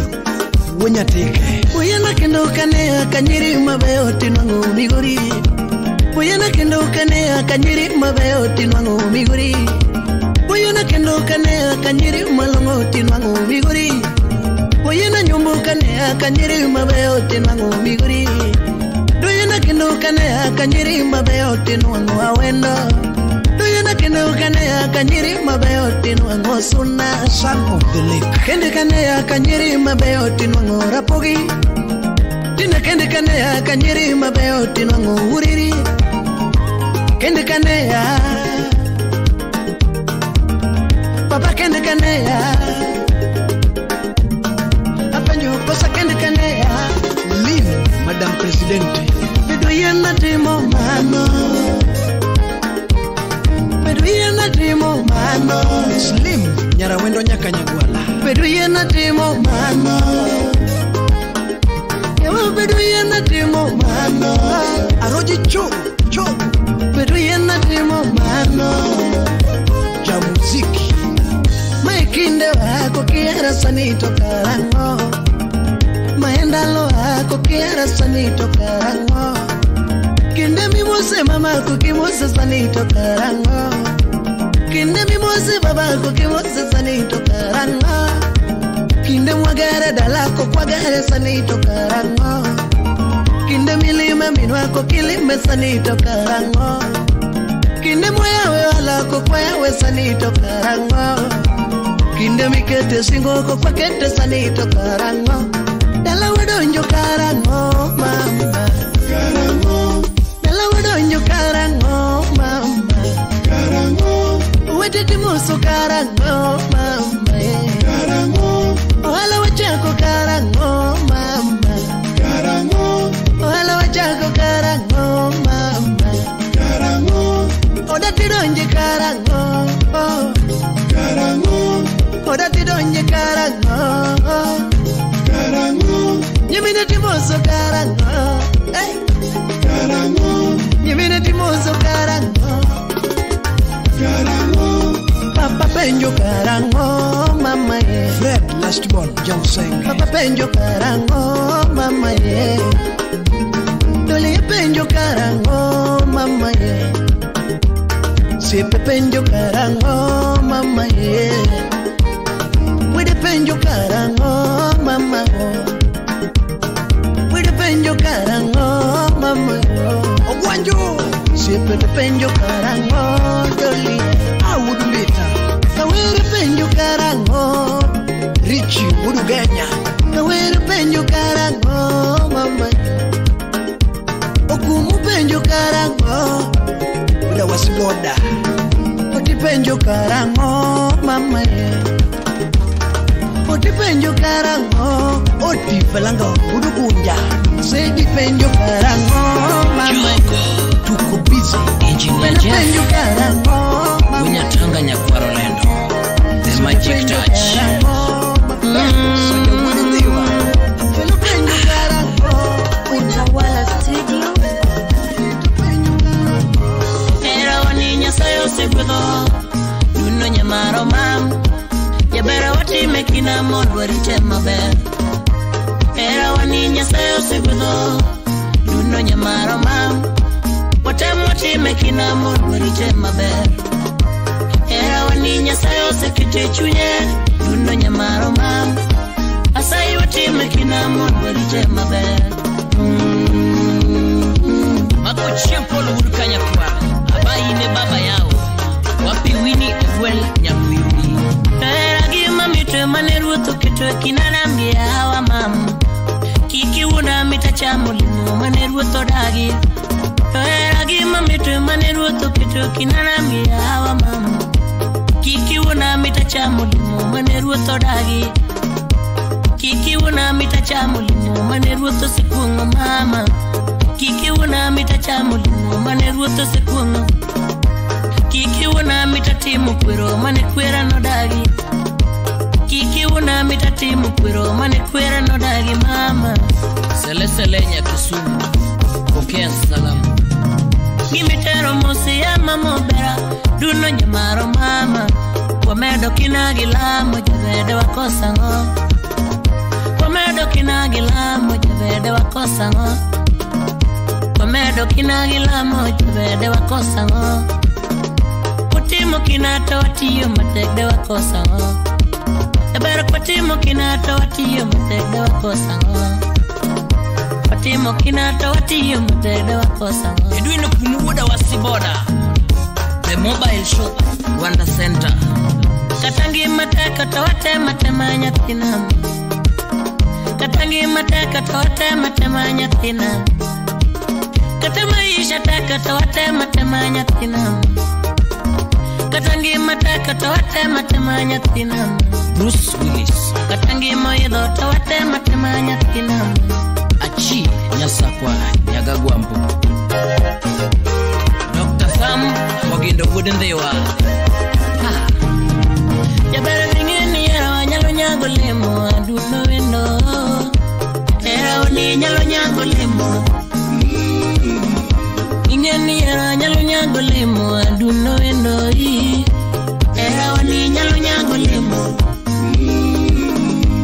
Wenya teke Uyana kendo kane akanyiri mabeo tinuango Migori Uyana kendo kane akanyiri mabeo tinuango Migori Uyana kendo kane akanyiri malongo tinuango Migori Uyana nyumbu kane akanyiri mabeo tinuango Migori Uyana kendo kane akanyiri mabeo tinuango Awendo Uyana kendo kane akanyiri mabeo tinuango Suna Son of the Lake Kende kane akanyiri mabeo tinuango Rapogi Tina kende kane akanyiri mabeo tinuango Uriri Kende kane ya Papa kende kane ya Apanyo kosa kende kane ya Lin Madam Presidente Bedo yena timo mano Bedo yena timo mano Slim Nyara wendo nyaka nyagwala Bedo yena timo mano Yewa bedo yena timo mano Aroji cho Bedo yena timo mano Ja muziki Maikinde wako kiara sanito karango Maendalo wako kiara sanito karango Kinde mimose mama kukimose sanito karango Kinde mimose baba kukimose sanito karango Kinde mwagare dalako kwa gare sanito karango Kinde milima minwako kilime sanito karango Kinde mwayawe walako kwa yawe sanito karango Kinde mikete singoko kwa kete sanito karango Dala wedonjo karango mama Karango Dala wedonjo karango mama Karango Wetete muso karango mama Karango Wala wachako karango mama Karango Wala wachako karango mama Karango Odati donje karango Karango Odati donje karango Karango Nyemine timoso karango Karango Nyemine timoso karango Karango Papa penjo karango mama ye Fred last born Jongseng Papa penjo karango mama ye Doli penjo karango mama ye Sipe penjo karango mama ye Wede penjo karango mama ho Wede penjo karango mama ho Ogwanjo Sipe penjo karango doli Awudulita Kawere penjo karango Richi Uduganya Kawere penjo karango mama Okumu penjo karango Uda wasiboda Oti penjo karango mama ye Oti penjo karango Oti pelanga udugunja Sedi penjo karango mama ye Tuko busy Engineer Jeff Penjo karango mama Unyatanga nyakwaro lendo The Magic Touch Utawala Studio. Era waninya sayo segudo kina molwari tema ber era wani nyasayo segudo duno nyamaro mam watemo time kina molwari tema ber era wani nyasayo sekete chunye duno nyamaro mam asai watime kina molwari tema ber Mako chempo lurukanya kwa abai ne baba yao wapi wini well nyakuiwi era mitre maneruto kitwe kinana mgiawa mam kiki una mitachamulimu maneruto dagi era mitre maneruto kitwe kinana mgiawa mam kiki una mitachamulimu maneruto dagi kiki una mitachamulimu maneruto sikungo mama kiki una mitachamulimu maneruto sikungo kiki una mitatimu kwero manekwera no dagi kiki una mitatimu kwero manekwera no dagi mama sele nya Kisumu pokea salamu gimitero mose ya mama bera duno nyamaro mama wamedo kinagila mojavede wakosa ngo wamedo kinagila mojavede wakosa ngo wamedo kinagila mojavede wakosa ngo Patimo kinata watiyo mategde wakosa ngo Ebera patimo kinata watiyo mategde wakosa ngo Patimo kinata watiyo mategde wakosa ngo Edwino kumuwoda wasiboda The mobile shop Wanda Center Katangi mateka tawate matemanya tinam Katangi mateka tawate matemanya tinam Katemaisha teka tawate matemanya tinam Katangi mateka tawate matemanya tinam Bruce Willis Katangi moyedo tawate matemanya tinam Achi Nyasakwa Nyagagwambu Dr. Sam Mogindo Wudendewa Jabere vingeni era wanyalo nyago lemo aduno wendo Era wani nyalo nyago lemo Ingeni era nyalo nyago lemo aduno wendo Era wani nyalo nyago lemo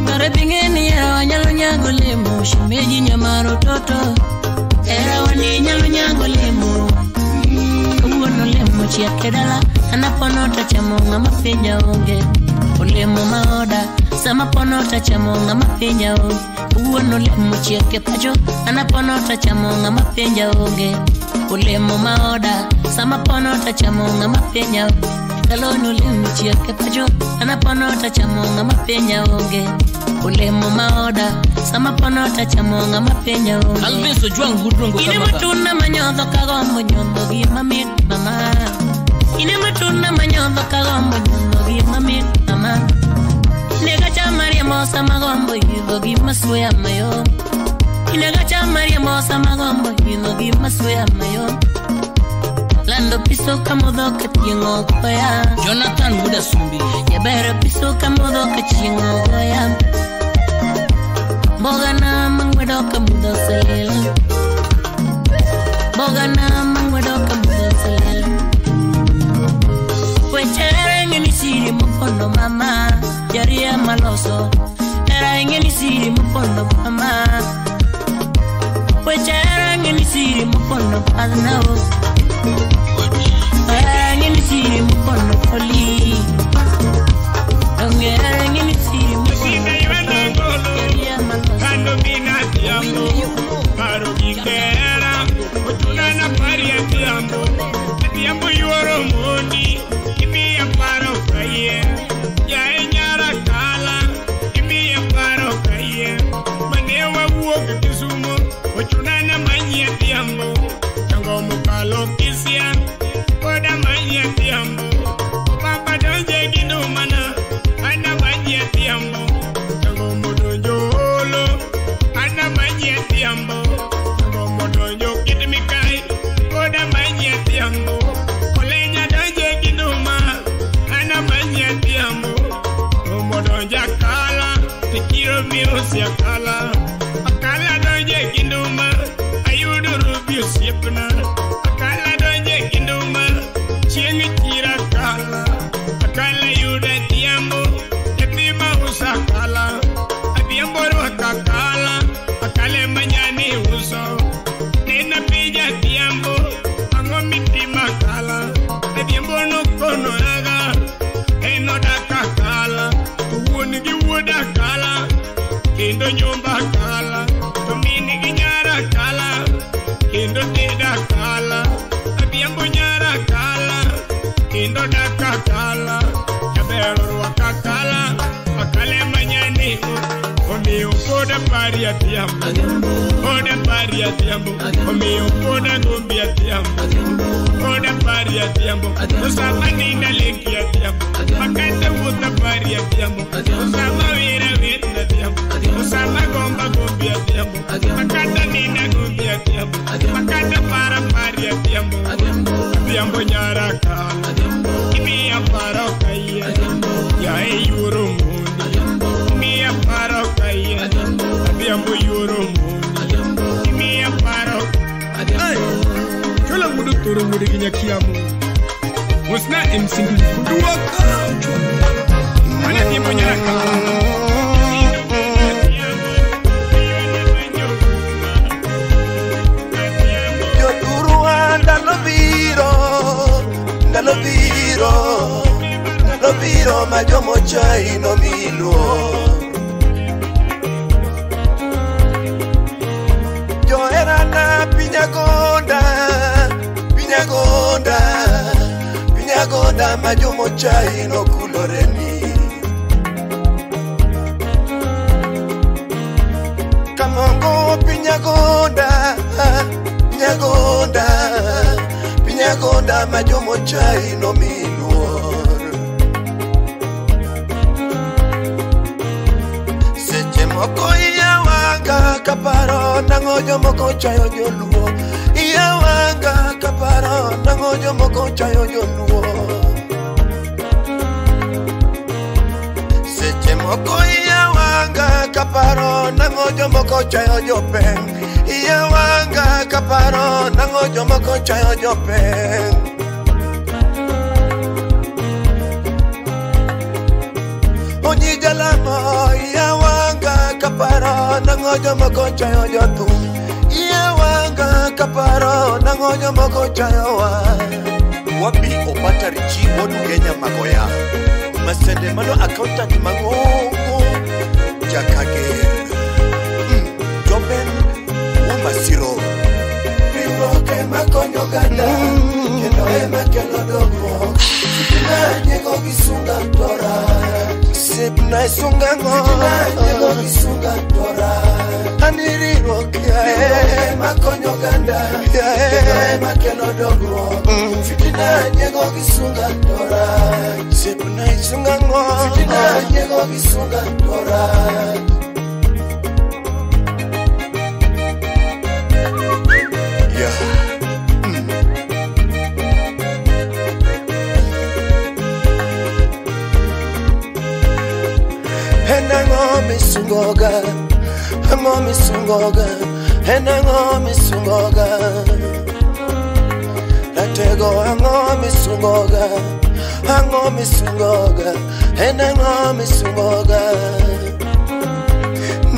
Kare vingeni era wanyalo nyago lemo Shimeji nyamaro toto Era wani nyalo nyago lemo Uwono lemo chiakedala Anaponota chamonga mapenja onge Ulemo maoda Sama ponota chamonga mapenja onge Uwono lemo chiake pacho Anaponota chamonga mapenja onge Ulemo maoda Sama ponota chamonga mapenja onge Kalonu lemo chiake pacho Anaponota chamonga mapenja onge Ulemo maoda Sama ponota chamonga mapenja onge Albeso juang gudrongo Ine matuna manyodho kagombo nyodho gima mit mama Ine matuna manyodho kagombo nyodho gima mit mama Nega chamaria mosa magombo yidho gima suya mayo Nega chamaria mosa magombo yidho gima suya mayo Lando piso kamodho katiengo goya Jonathan Buda Sumbi Yabera piso kamodho katiengo goya Bogana mangwedo kamudho salela Bogana mangwedo kamudho salela Wechere ngeni siri mupondo mama Jaria maloso Era ngeni siri mupondo mama Wechere ngeni siri mupondo paznao Era ngeni siri mupondo poli Ongera ngeni siri mupondo Jaria maloso Kando minati amo Paro gitera Utuna paria tiambo Tiambo yuoro mondi Imi amparo kaye Ya enyara kala Imi amparo kaye Manewa uoka Kisumu Utuna manya tiambo Tango mukalo kisia Koda manya tiambo Papa donje gindumana Ana manya tiambo Tango mudonjo holo Ana manya tiambo Tango mudonjo kitimikai Koda manya tiambo Olenya donje ginduma Ana manya tiambo Mudonja kala Tikiro miusia kala Akala donje ginduma Ayudu rubius yepna Akala donje ginduma Chiengi tira kala Akala yuda tiambo Yepima usaka kendo nyumba kala, to mini gi nyara kala, kendo deda kala, adhiambo nyara kala, kendo daka kala, jabero rwaka kala, akale manyani, omiyo koda pari adhiambo, koda pari adhiambo, omiyo koda gombi adhiambo, koda pari adhiambo, usama nina leki adhiambo, makata wuta pari adhiambo, usama wira wira adhiambo, usama gomba gombi adhiambo, makata nina gombi adhiambo, makata para pari adhiambo, adhiambo nyara kala, imiya paro kaiye, ya yuro mundi, imiya paro kaiye, adhiambo yuro mundi, imiya paro. Chola mudu turu mudu ginya kiamu, musna emsingi mudu waka. Mana tiempo nyara kala. Ndalo ma jomo chai no miluo. Johera na pinyagonda, pinyagonda, pinyagonda ma jomo chai no kuloreni. Kamongo pinyagonda, pinyagonda, pinyagonda ma jomo chai no miluo. Moko iya wanga kaparo nango moko chayo joluo. Iya wanga kaparo nango moko chayo joluo. Seche moko iya wanga kaparo nango moko chayo jopeng. Iya wanga kaparo nango moko chayo jopeng. Onyi jalamo iya wanga kaparo nango moko chayo jotu. Iya wanga kaparo nango moko chayo wa. Wapi opata richi wonu Kenya magoya. Masende mano accountant mangongo jakage. Joben umasiro. Rivoke makonyo ganda. Kendo ema kelo dogo. Sipina nyego gisunga tora. Sipina isunga ngo. Sipina nyego gisunga tora. Aniri rokia makonyo ganda. Kendo ema kelo dogo. Sipina nyego gisunga tora. Sipina isunga ngo. Sipina nyego gisunga tora. Misungoga, amo misungoga, enango misungoga. Latego ango misungoga, enango misungoga.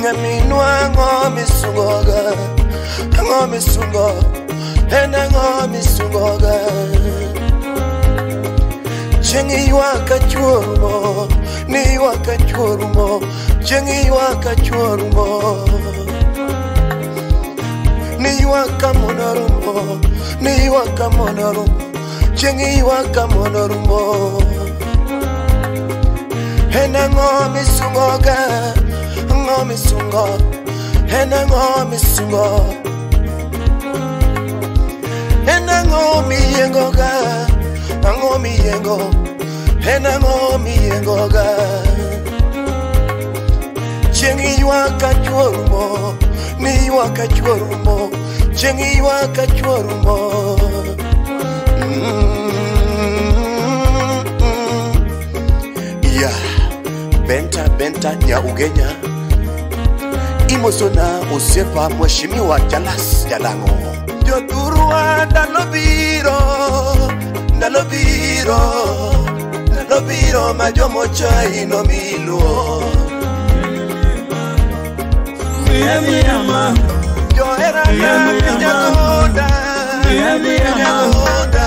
Nyaminwa ango misungoga, enango misungoga. Chengi waka churumo, ni waka churumo. Chengi waka churumo, ni waka monorumo, ni waka monorumo. Chengi waka monorumo. Enango misungoga, ngo misungo, enango misungo. Enango miyengoga, ango miyengo, enango miyengoga. Chengi waka churumo, ni waka churumo. Chengi waka churumo. Ya, benta nya ugenya. Imosona usepa mheshimiwa Jalas Jalango. Joturwa ndalobiro majomo chai no miluo. Johera na pinyagonda, pinyagonda.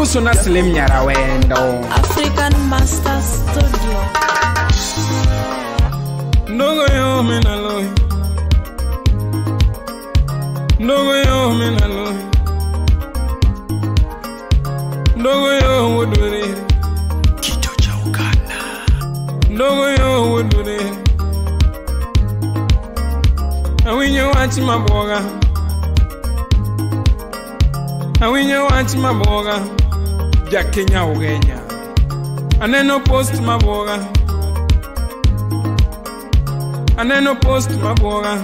Imusona Slim Nyarawendo. African Master Studio. Ndogo yo menaloy. Ndogo yo menaloy. Ndogo yo wodure. Kito cha Uganda. Ndogo yo wodure. Awinyo wachi maboga. Awinyo wachi maboga. Ja Kenya Ugenya. Aneno post maboga. Aneno post maboga.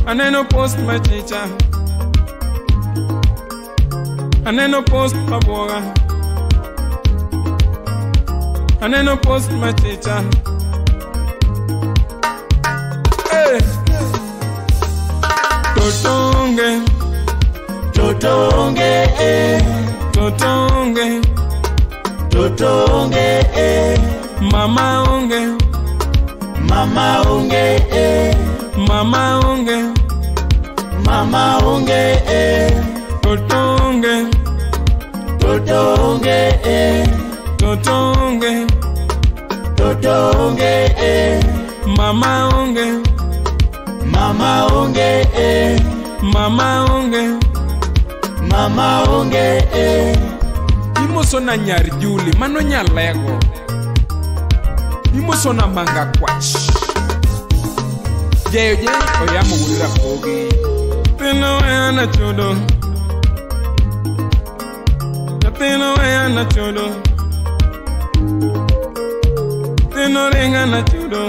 Aneno post machicha. Aneno post maboga. Aneno post machicha. Hey. Totonge. Totonge. Totonge. Totonge. Mama onge. Mama onge. Mama onge. Mama onge. Totonge. Totonge. Totonge. Totonge. Mama onge. Mama onge. Mama onge. Mama onge. Imosona nyar Juli mano nyalego. Imosona manga kwach. Jeje oyamo gudira kogi. Pino yana chodo. Pino yana chodo. Pino renga na chodo.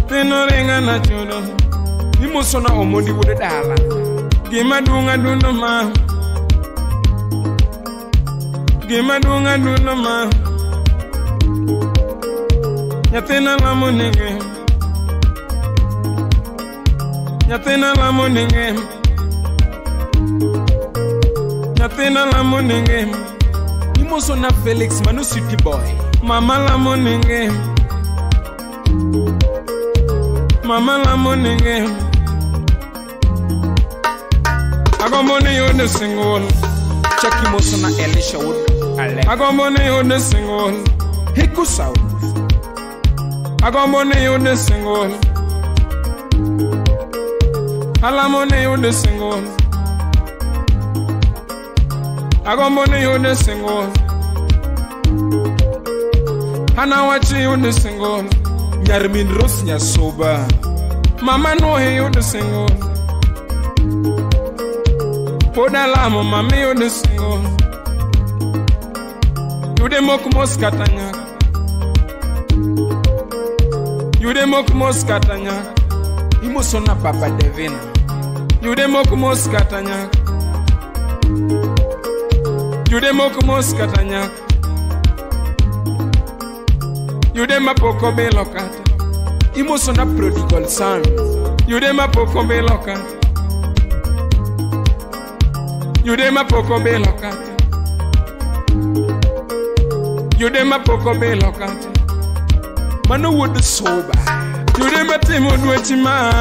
Pino renga na chodo. Imosona omodi wude dala. Gima dunga duno ma. Gima dunga duno ma. Yatina la moninge. Yatina la moninge. Yatina la moninge. Imosona Felix Manu City Boy. Mama la moninge. Mama la moninge. Agomone yo de single. Check Imosona Elisha Wood. Agomone yo de single. Hiku South. Agomone yo de single. Alamone yo de single. Agomone yo de single. Hanawachi yo de single. Nyarmin Rose Nyasoba. Mama no he yo de single. Poda lamo mami yo de single. You de mok moskatanya. You de mok moskatanya. Imosona Papa Devina. You de mok moskatanya. You de mok moskatanya. You de mapoko belokata. Imosona Prodigal Son. You de mapoko belokata. You de mapoko belokata. You de mapoko belokata. Mano would sober. You de matimo dwetima.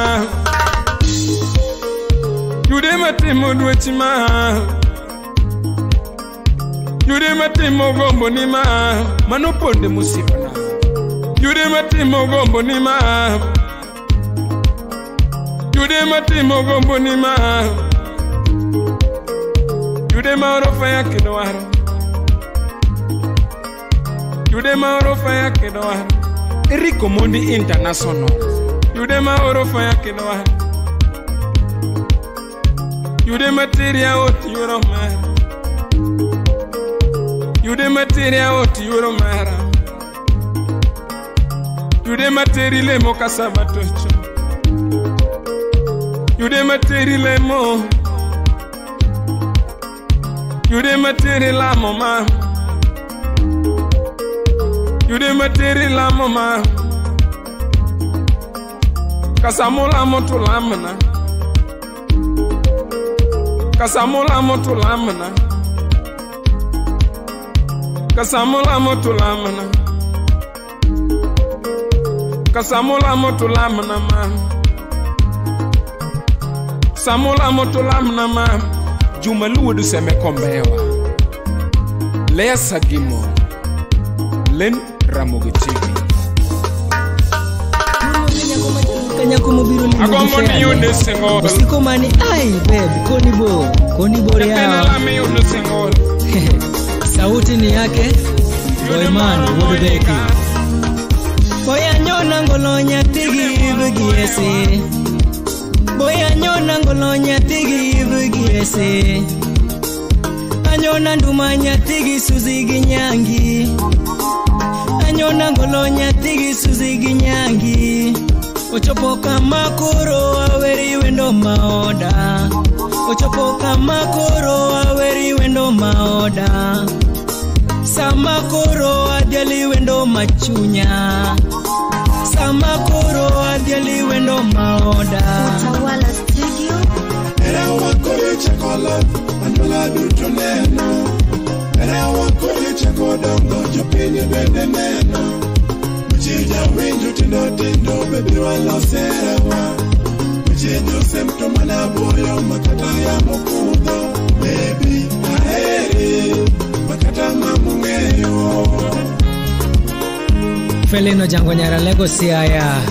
You de matimo dwetima. You de matimo gombo nima. Mano ponde musifana. You de matimo gombo nima. You de matimo gombo nima. You de mauro faya kidoaro. You de mauro faya kidoaro. Erico Mondi International. You de mauro faya kidoaro. You de material out Euro man. You de material out Euro man. You de material mo kasabatocho. You de material mo. You de material mama. You de material mama. Kasamula moto lamna. Kasamula moto lamna. Kasamula moto lamna. Kasamula moto lamna ma. Samola motolam na mam Juma luodu seme kombewa Lea Sagimo Len Ramogi TV Agombo ni yunde singol Usiko mani ai babe Koni bore ya Sauti ni yake Boyman Wodubeki Boya nyona ngolonya tigi bugiese Boya nyona ngolonya tigi bugiese Anyona ndumanya tigi suzigi nyangi Anyona ngolonya tigi suzigi nyangi Ochopoka makoro aweri wendo maoda Ochopoka makoro aweri wendo maoda Samakoro adiali wendo machunya Samakoro adiali wendo maoda Utawala studio Era wakole chakola Andola duto neno Era wakole chakodongo Jopini bende neno Mchija winju tindo Baby wala serawa Mchija semto manaboyo Makata ya mokudo Baby aheri Makata mamungeyo Felino jango nyara lego siaya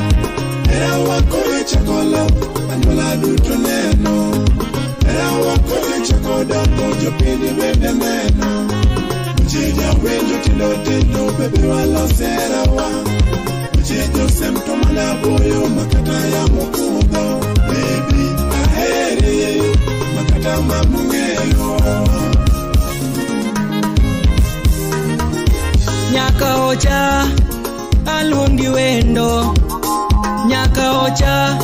Era wakole chakola Andola duto neno Era wakole chakodongo Jopini bende neno Mchija winju tindo Baby wala serawa Mchija semto manaboyo Makata ya mokudo Baby aheri Makata mamungeyo Nyaka ocha alungi wendo Nyaka ocha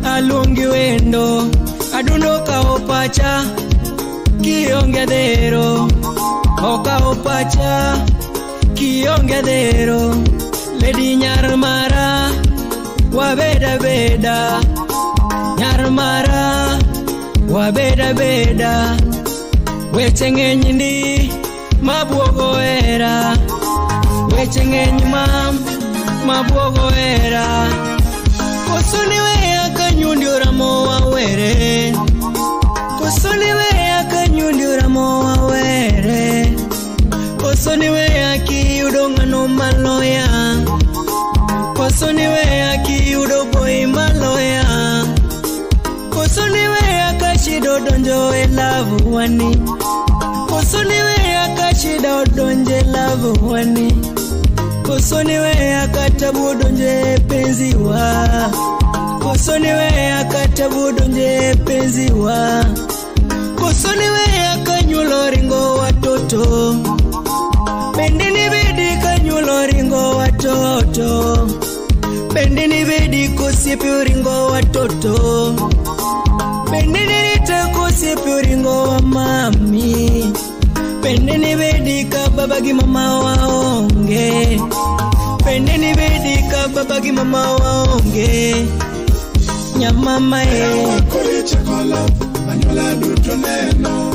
alungi wendo Adundo ka opacha kiongedero Oka opacha kiongedero Lady Nyarmara wabeda beda Nyarmara wabeda beda Wecheng'eny ndi mabuogo era Wecheng'eny mabuogo era Kosoni weya kanyundi oramo wawere Kosoni weya kanyundi oramo wawere Kosoni weya kiyudo ng'ano maloya Kosoni weya kiyudo boy maloya Kosoni weya kashido donjo e love wani Kosoni weya kashida donje love wani Kosoni weya katabu donje penzi wa Kosoni weya katabu donje penzi wa Kosoni weya kanyulo ringo watoto Pendini bedi kanyulo ringo watoto Pendini bedi kosipi ringo watoto Pendini nita kosipi ringo wa mami Pendini bedi ka babagi mama waonge Pendini bedi ka babagi mama waonge Nyamama Era wakole chakola Andola duto neno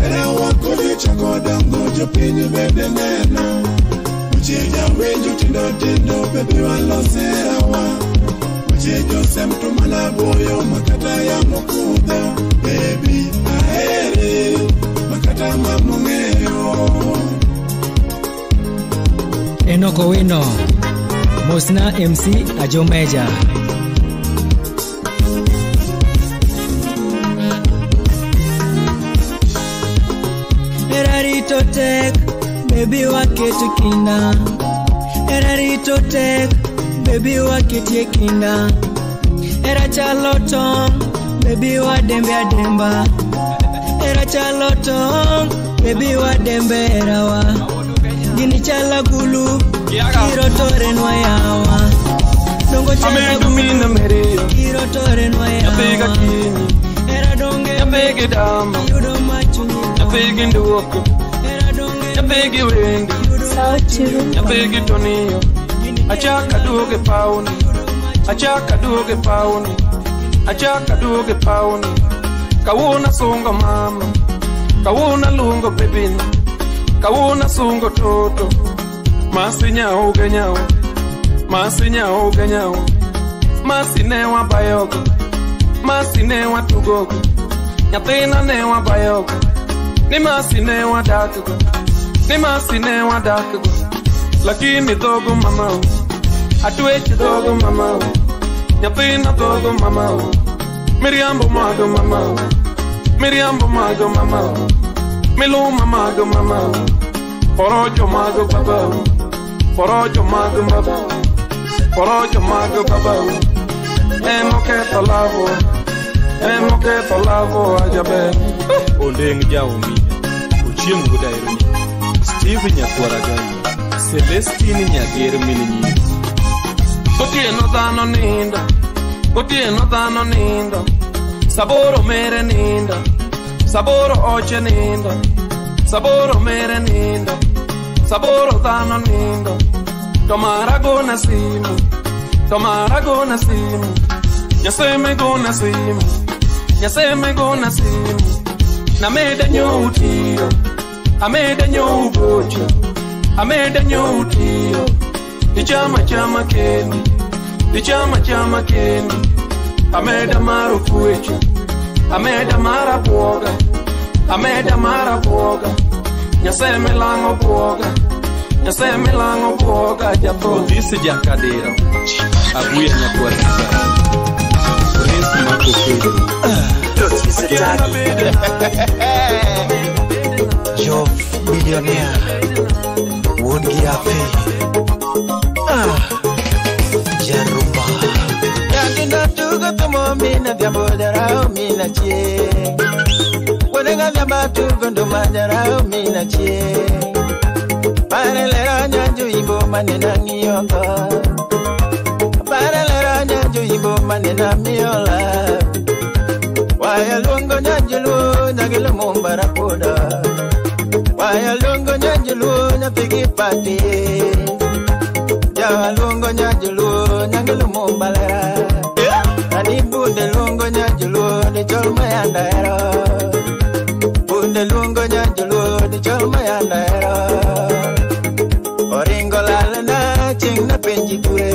Era wakole chakodongo Jopini bende neno Mchija winju tindo Baby wala serawa Mchija semto manaboyo Makata ya mokudo Baby aheri Makata mamungeyo Enoko wino Mosna MC Ajomeja Erarito tek Baby waketu kinda Erarito tek Baby waketie kinda Era chaloton Baby wadembe ademba Era chaloton Baby wadembe erawa Gini chala gulu Kiro tore nwa yawa Dongo chala gulu Kiro tore nwa yawa Era donge Yapege dama Yudo machunyi Yapege nduoko Era donge Yapege wendi Yapege toniyo Achaka duoge pauni Achaka duoge pauni Achaka duoge pauni Kawuna sungo mama Kawuna lungo bebini Kawuna sungo toto Masi nyao genyao Masi newa bayogo Masi ne watugogo, nyathina ne wabayogo. Ni masi ne wadakogo, ni masi ne wadakogo. Lakini dogo mama, atuechi dogo mama, nyathina dogo mama. Miriambo mago mama, Miriambo mago mama, Miluma mago mama, Porojo mago baba, Porojo mago baba, Porojo mago baba. Emo que palavo ajabe. Oleng jaumi, Uchieng Budairuni, Steve Nyakwaragai, Celestine Nyagere Mininyi. Gotieno dhano nindo, gotieno dhano nindo, saboro mere nindo, saboro oche nindo, saboro mere nindo, saboro dhano nindo. Tomara gona simu, tomara gona simu, nyaseme gona simu, nyaseme gona simu. Na meda nyutio, ameda nyubocho, ameda nyutio. Di chama chama keni, di chama chama keni. Ameda maro kuecho, ameda mara buoga, ameda mara buoga. Nyaseme lango buoga, nyaseme lango buoga. Japo disi jakadero, abuya Nyakwaragai, Prince Marco Pedro. Job millionaire, would Giafe. Jaruba. Yagina tuga tomo mina diabodara mina chie. Wenenga diabatu gondo majara mina chie. Parelera nyanju ibo manena ngiyonga. Parelera nyanju ibo manena miola. Waya lungo nyanjulu nyagilo mumbara koda. Waya lungo nyanjulu nyapigi pati. Jawa lungo nyanjulu nyagilo mumbara. Ani bunde lungo nyanjulu ni cholma yandaera. Bunde lungo nyanjulu ni cholma yandaera. Oringo lalana ching na penji kure.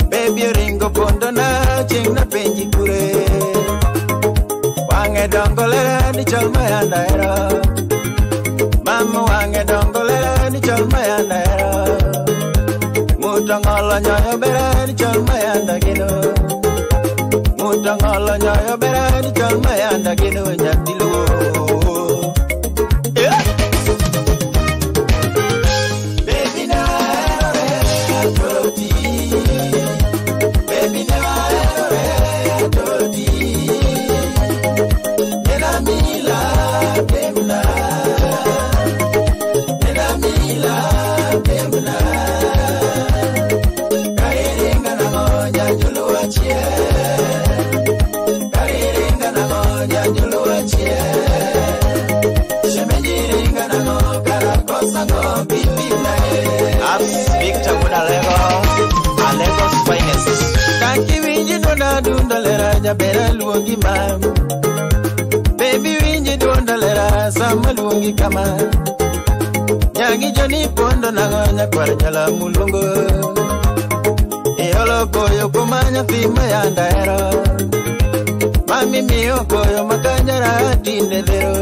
Baby oringo bondo na ching na penji kure. Wange dongole ni cholma yandaera. Mama wange dongole ni cholma yandaera. Mutangala nyoyo bere ni cholma yandagino. Mutangala nyoyo bere ni cholma yandagino nyatilo. Baby na toti. Baby na toti. Nena mila bemna. Nena mila bemna. Kairinga na moja julu achie. Kairinga na moja julu achie. Shemejiringa na moja kosa go bibi nae. As Victor Budalego, Alegos finest. Kaki winji dona dundalera jabera luongi mam. Baby winji dundalera sama luongi kama. Nyangi joni pondo nangonya kwarjala mulungo. Eolo koyo kumanya fima yandaero. Mami mio koyo makanjara tinde dhero.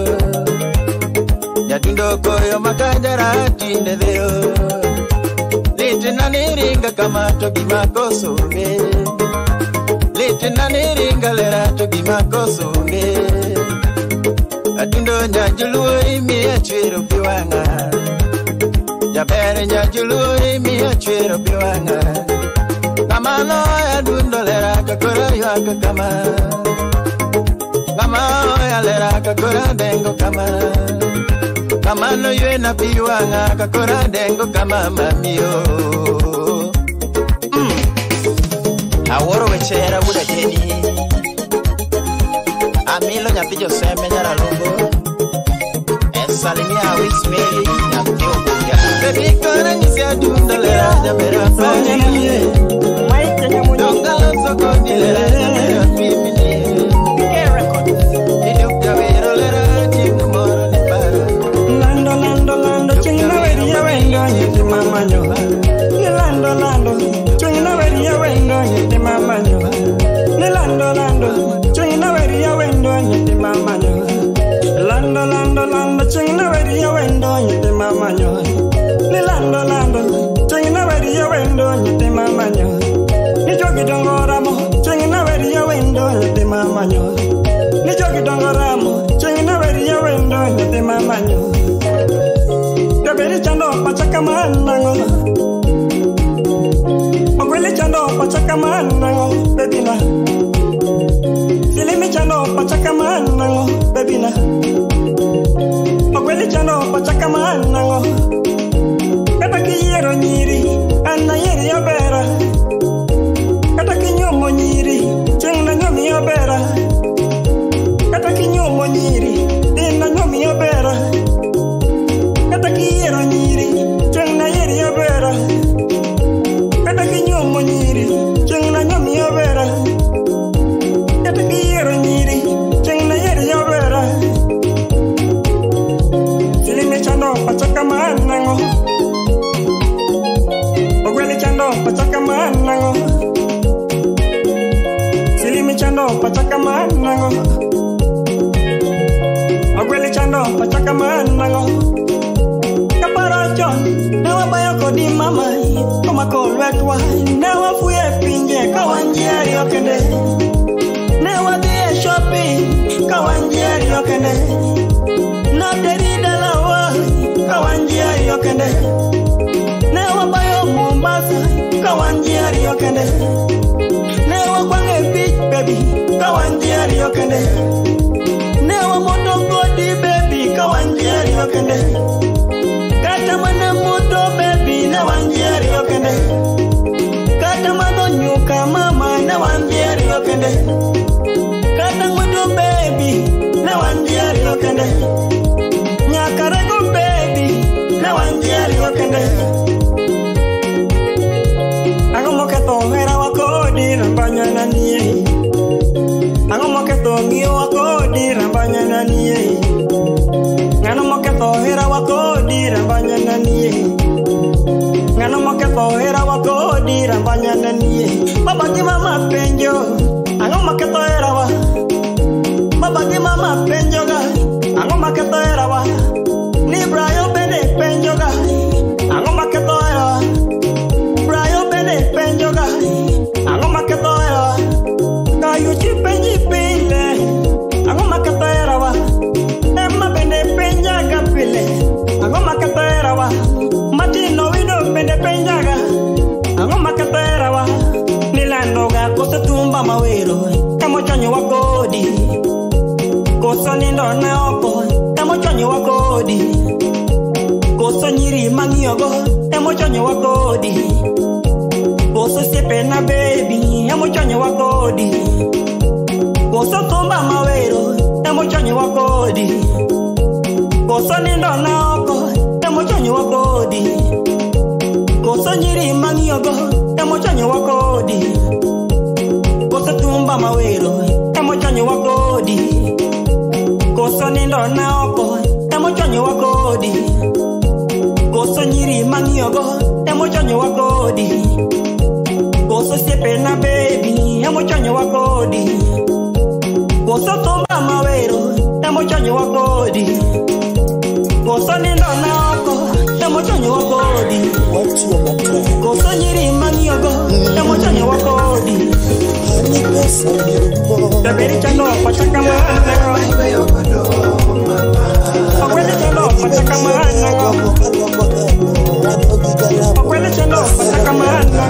Nyatundo koyo makanjara tinde dhero. Lete naniringa kama togi makosonge. Lete naniringa lera togi makosonge. Atundo nyajuluo imi achwero piwanga. Jabere nyajuluo imi achwero piwanga. Kamano ya dundo lera kakora yuaka kama. Kamano ya lera kakora dengo kama. Kamano yue na piwanga kakora dengo kama mamio. Aworo wechera wuda jeni. Amilo nyapijo seme nyara lungo. Salimia wismeli nyapio bunga. Baby kora nyisi adundo lera jabera fanyamie. Dongala soko nilera jabera pimini. Iluk jabera lera chingu moro ni para. Lando lando lando chingina weria wengo nyiti mama nyoha. Lando lando chingina weria wengo nyiti mama nyoha. Lando lando pachakamana Ogwele chando pachakamana baby na Silimi chando pachakamana baby na Ogwele chando pachakamana Kata kiyero nyiri Anna yeri yobera Kata kinyomo nyiri Chengna nyomi yobera Kata kinyomo nyiri Dina nyomi yobera Kata kiyero nyiri Chengna yeri yobera Kata kinyomo nyiri Chengna nyomi yobera Kata kiyero nyiri Chengna yeri yobera Silime chando pachakamana Ogwele chando pachakamana Silimi chando pachakamana Ogwele chando pachakamana Kaparacho Newa bayo kodi mama Koma kolwetwa Newa fuye pinje Kawanjeri okende Newa diye shopping Kawanjeri okende Na derida lawa Kawanjeri okende Newa bayo Mombasa Kawanjeri okende Newa kwange beach baby Kawanjeri okende Newa moto godi baby Kawanjeri okende Kata mana moto baby Nawanjeri okende Kata mano nyuka mama Nawanjeri okende Kata moto baby Nawanjeri okende Nyakarego baby Nawanjeri okende Ako moketo hera wakodi Rambanya na niye Ako moketo ngiyo wakodi Rambanya na niye Ngano moketo hera wakodi Rambanya na niye Ngano moketo hera wakodi Rambanya na niye Babagi mama penjo Ako moketo hera wa Babagi mama penjo ga Ako moketo hera wa Libra yo bene penjo ga Ako moketo hera wa Penjoga, ako makatoera, kayu chipenji pile, ako makatoera wa, emma bende penjaga pile, ako makatoera wa, matino wido bende penjaga, ako makatoera wa, nilandoga kosa tumba mawero, kamo chanyo wakodi, kosa nindo na oko, kamo chanyo wakodi, kosa nyiri mangiogo, kamo chanyo wakodi. Koso sepe na baby, emo chonye wakodi. Koso tumba mawero, emo chonye wakodi. Koso nindo na oko, emo chonye wakodi. Koso nyiri mangiogo, emo chonye wakodi. Koso tumba mawero, emo chonye wakodi. Koso nindo na oko, emo chonye wakodi. Koso nyiri mangiogo, emo chonye wakodi. Koso sepe na baby, emo chonyo wakodi. Koso tumba mawero, emo chonyo wakodi. Koso nindo na oko, emo chonyo wakodi. Koso nyiri mangiogo, emo chonyo wakodi. Daberi chando pachakamana. Okwele chando pachakamana. Okwele chando pachakamana.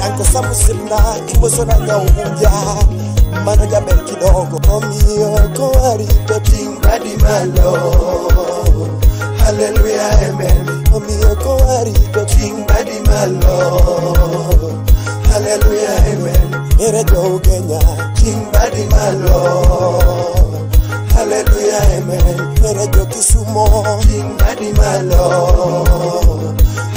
Anko samu simna imboso na nyauja Mano jaber kidogo Omiyo kowari to timbadi malo Hallelujah amen Omiyo kowari to timbadi malo Hallelujah amen Ere jo Kenya timbadi malo Hallelujah amen Ere jo Kisumo timbadi malo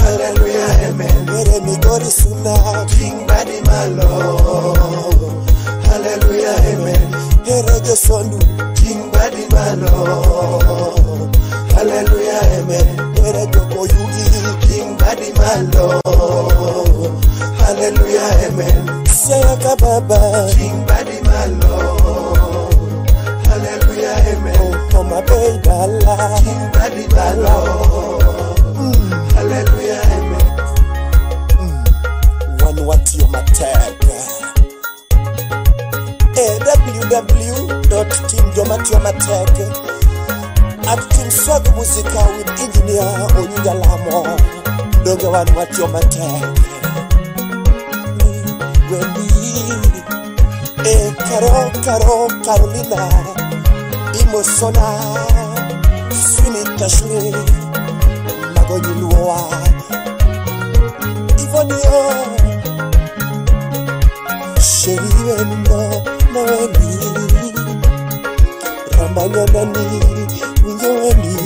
Hallelujah, amen. Mere migori suna, King Badi Malo. Hallelujah, amen. Here Jesonu, King Badi Malo. Hallelujah, amen. Here Joko Yugi, King Badi Malo. Hallelujah, amen. Sayaka Baba, King Badi Malo. Hallelujah, amen. Oh, my baby, Allah, King Badi Malo. Hallelujah, amen. One what you matter. www.teamjomatiomatek At Team Swag Musica with engineer Onyingalamo. Donge wan watio matek. Carolina Imosona Swini Tashmi Magonyuluwa Ivonio Sheriwe Noweni Rambanya Nani Winyoweni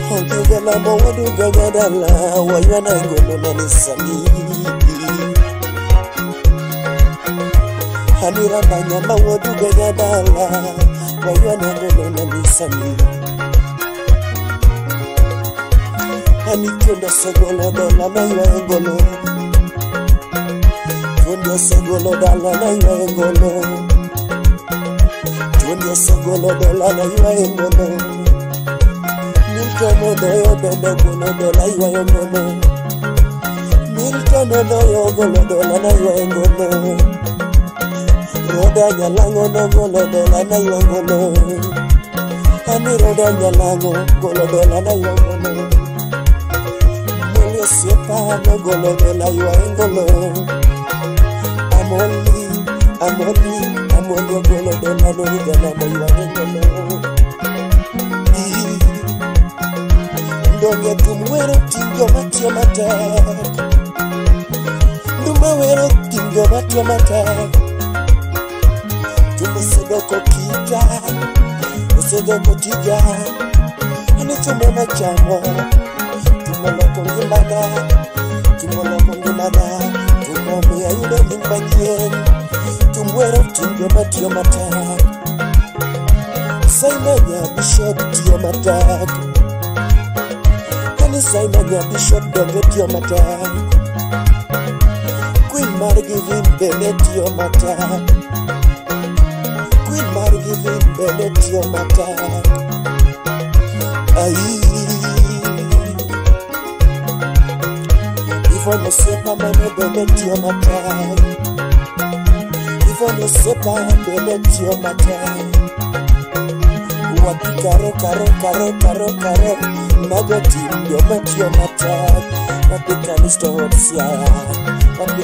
Hongegala Mawadu Gagadala Wayana Ngono Nanisani Hanira banyama wodu begadala Waywana ngolo na nisani Hanikunda segolo dola na iwa engolo Tundia segolo dala na iwa engolo Tundia segolo dola na iwa engolo Miltono doyo bende golo dola iwa engolo Miltono doyo golo dola na iwa engolo Roda nyalango no golo dola na yongolo Ani roda nyalango golo dola na yongolo Mole sepa no golo dola yongolo Amoli golo dola no gala na yongolo Ndonye tumwero tingo matio matek Ndumawero tingo matio matek Tumesedoko kita, usedoko tiga Ani tumena chamo, tumela kongimana Tumomia yudo nimbanyien Tumwero tingo matio matak Saimanya bishop tio matak Ani saimanya bishop doge tio matak Queen Margivin bene tio matak Margivin benet yo matak Ayi Ifo no sepa mane benet yo matak Ifo no sepa benet yo matak Wapi karo Nago tim yo met yo matak Wapi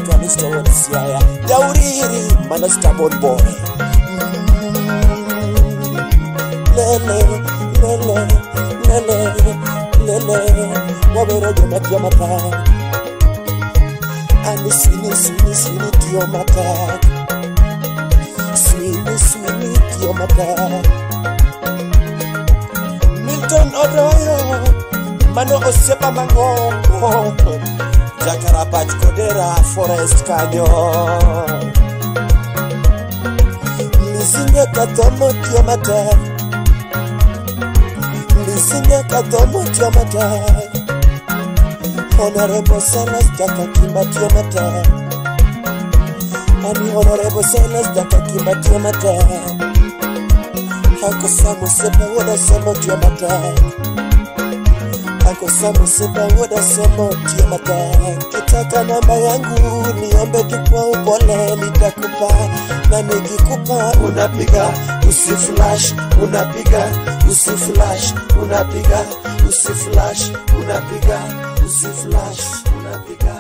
kanisto wat siaya Dauriri mana stubborn boy Lele Wabero jomet yo matak Ani swini tiyo matak Swini tiyo matak Milton Odoyo Mano osepa mangongo Jakarapach Kodera Forest Kanyo Lisinga katomo tiyo matak Lisinga katomo tiyo matak Honorable Silas Daka Kimba tiyo matak Ani Honorable Silas Daka Kimba tiyo matak Hako samu sepa woda semo tiyo matak Hako samu sepa woda semo tiyo matak Kitaka namba yangu niombe tukwa upole nitakupa Na nikikupa unapiga usiflash unapiga usiflash unapiga usiflash unapiga usiflash unapiga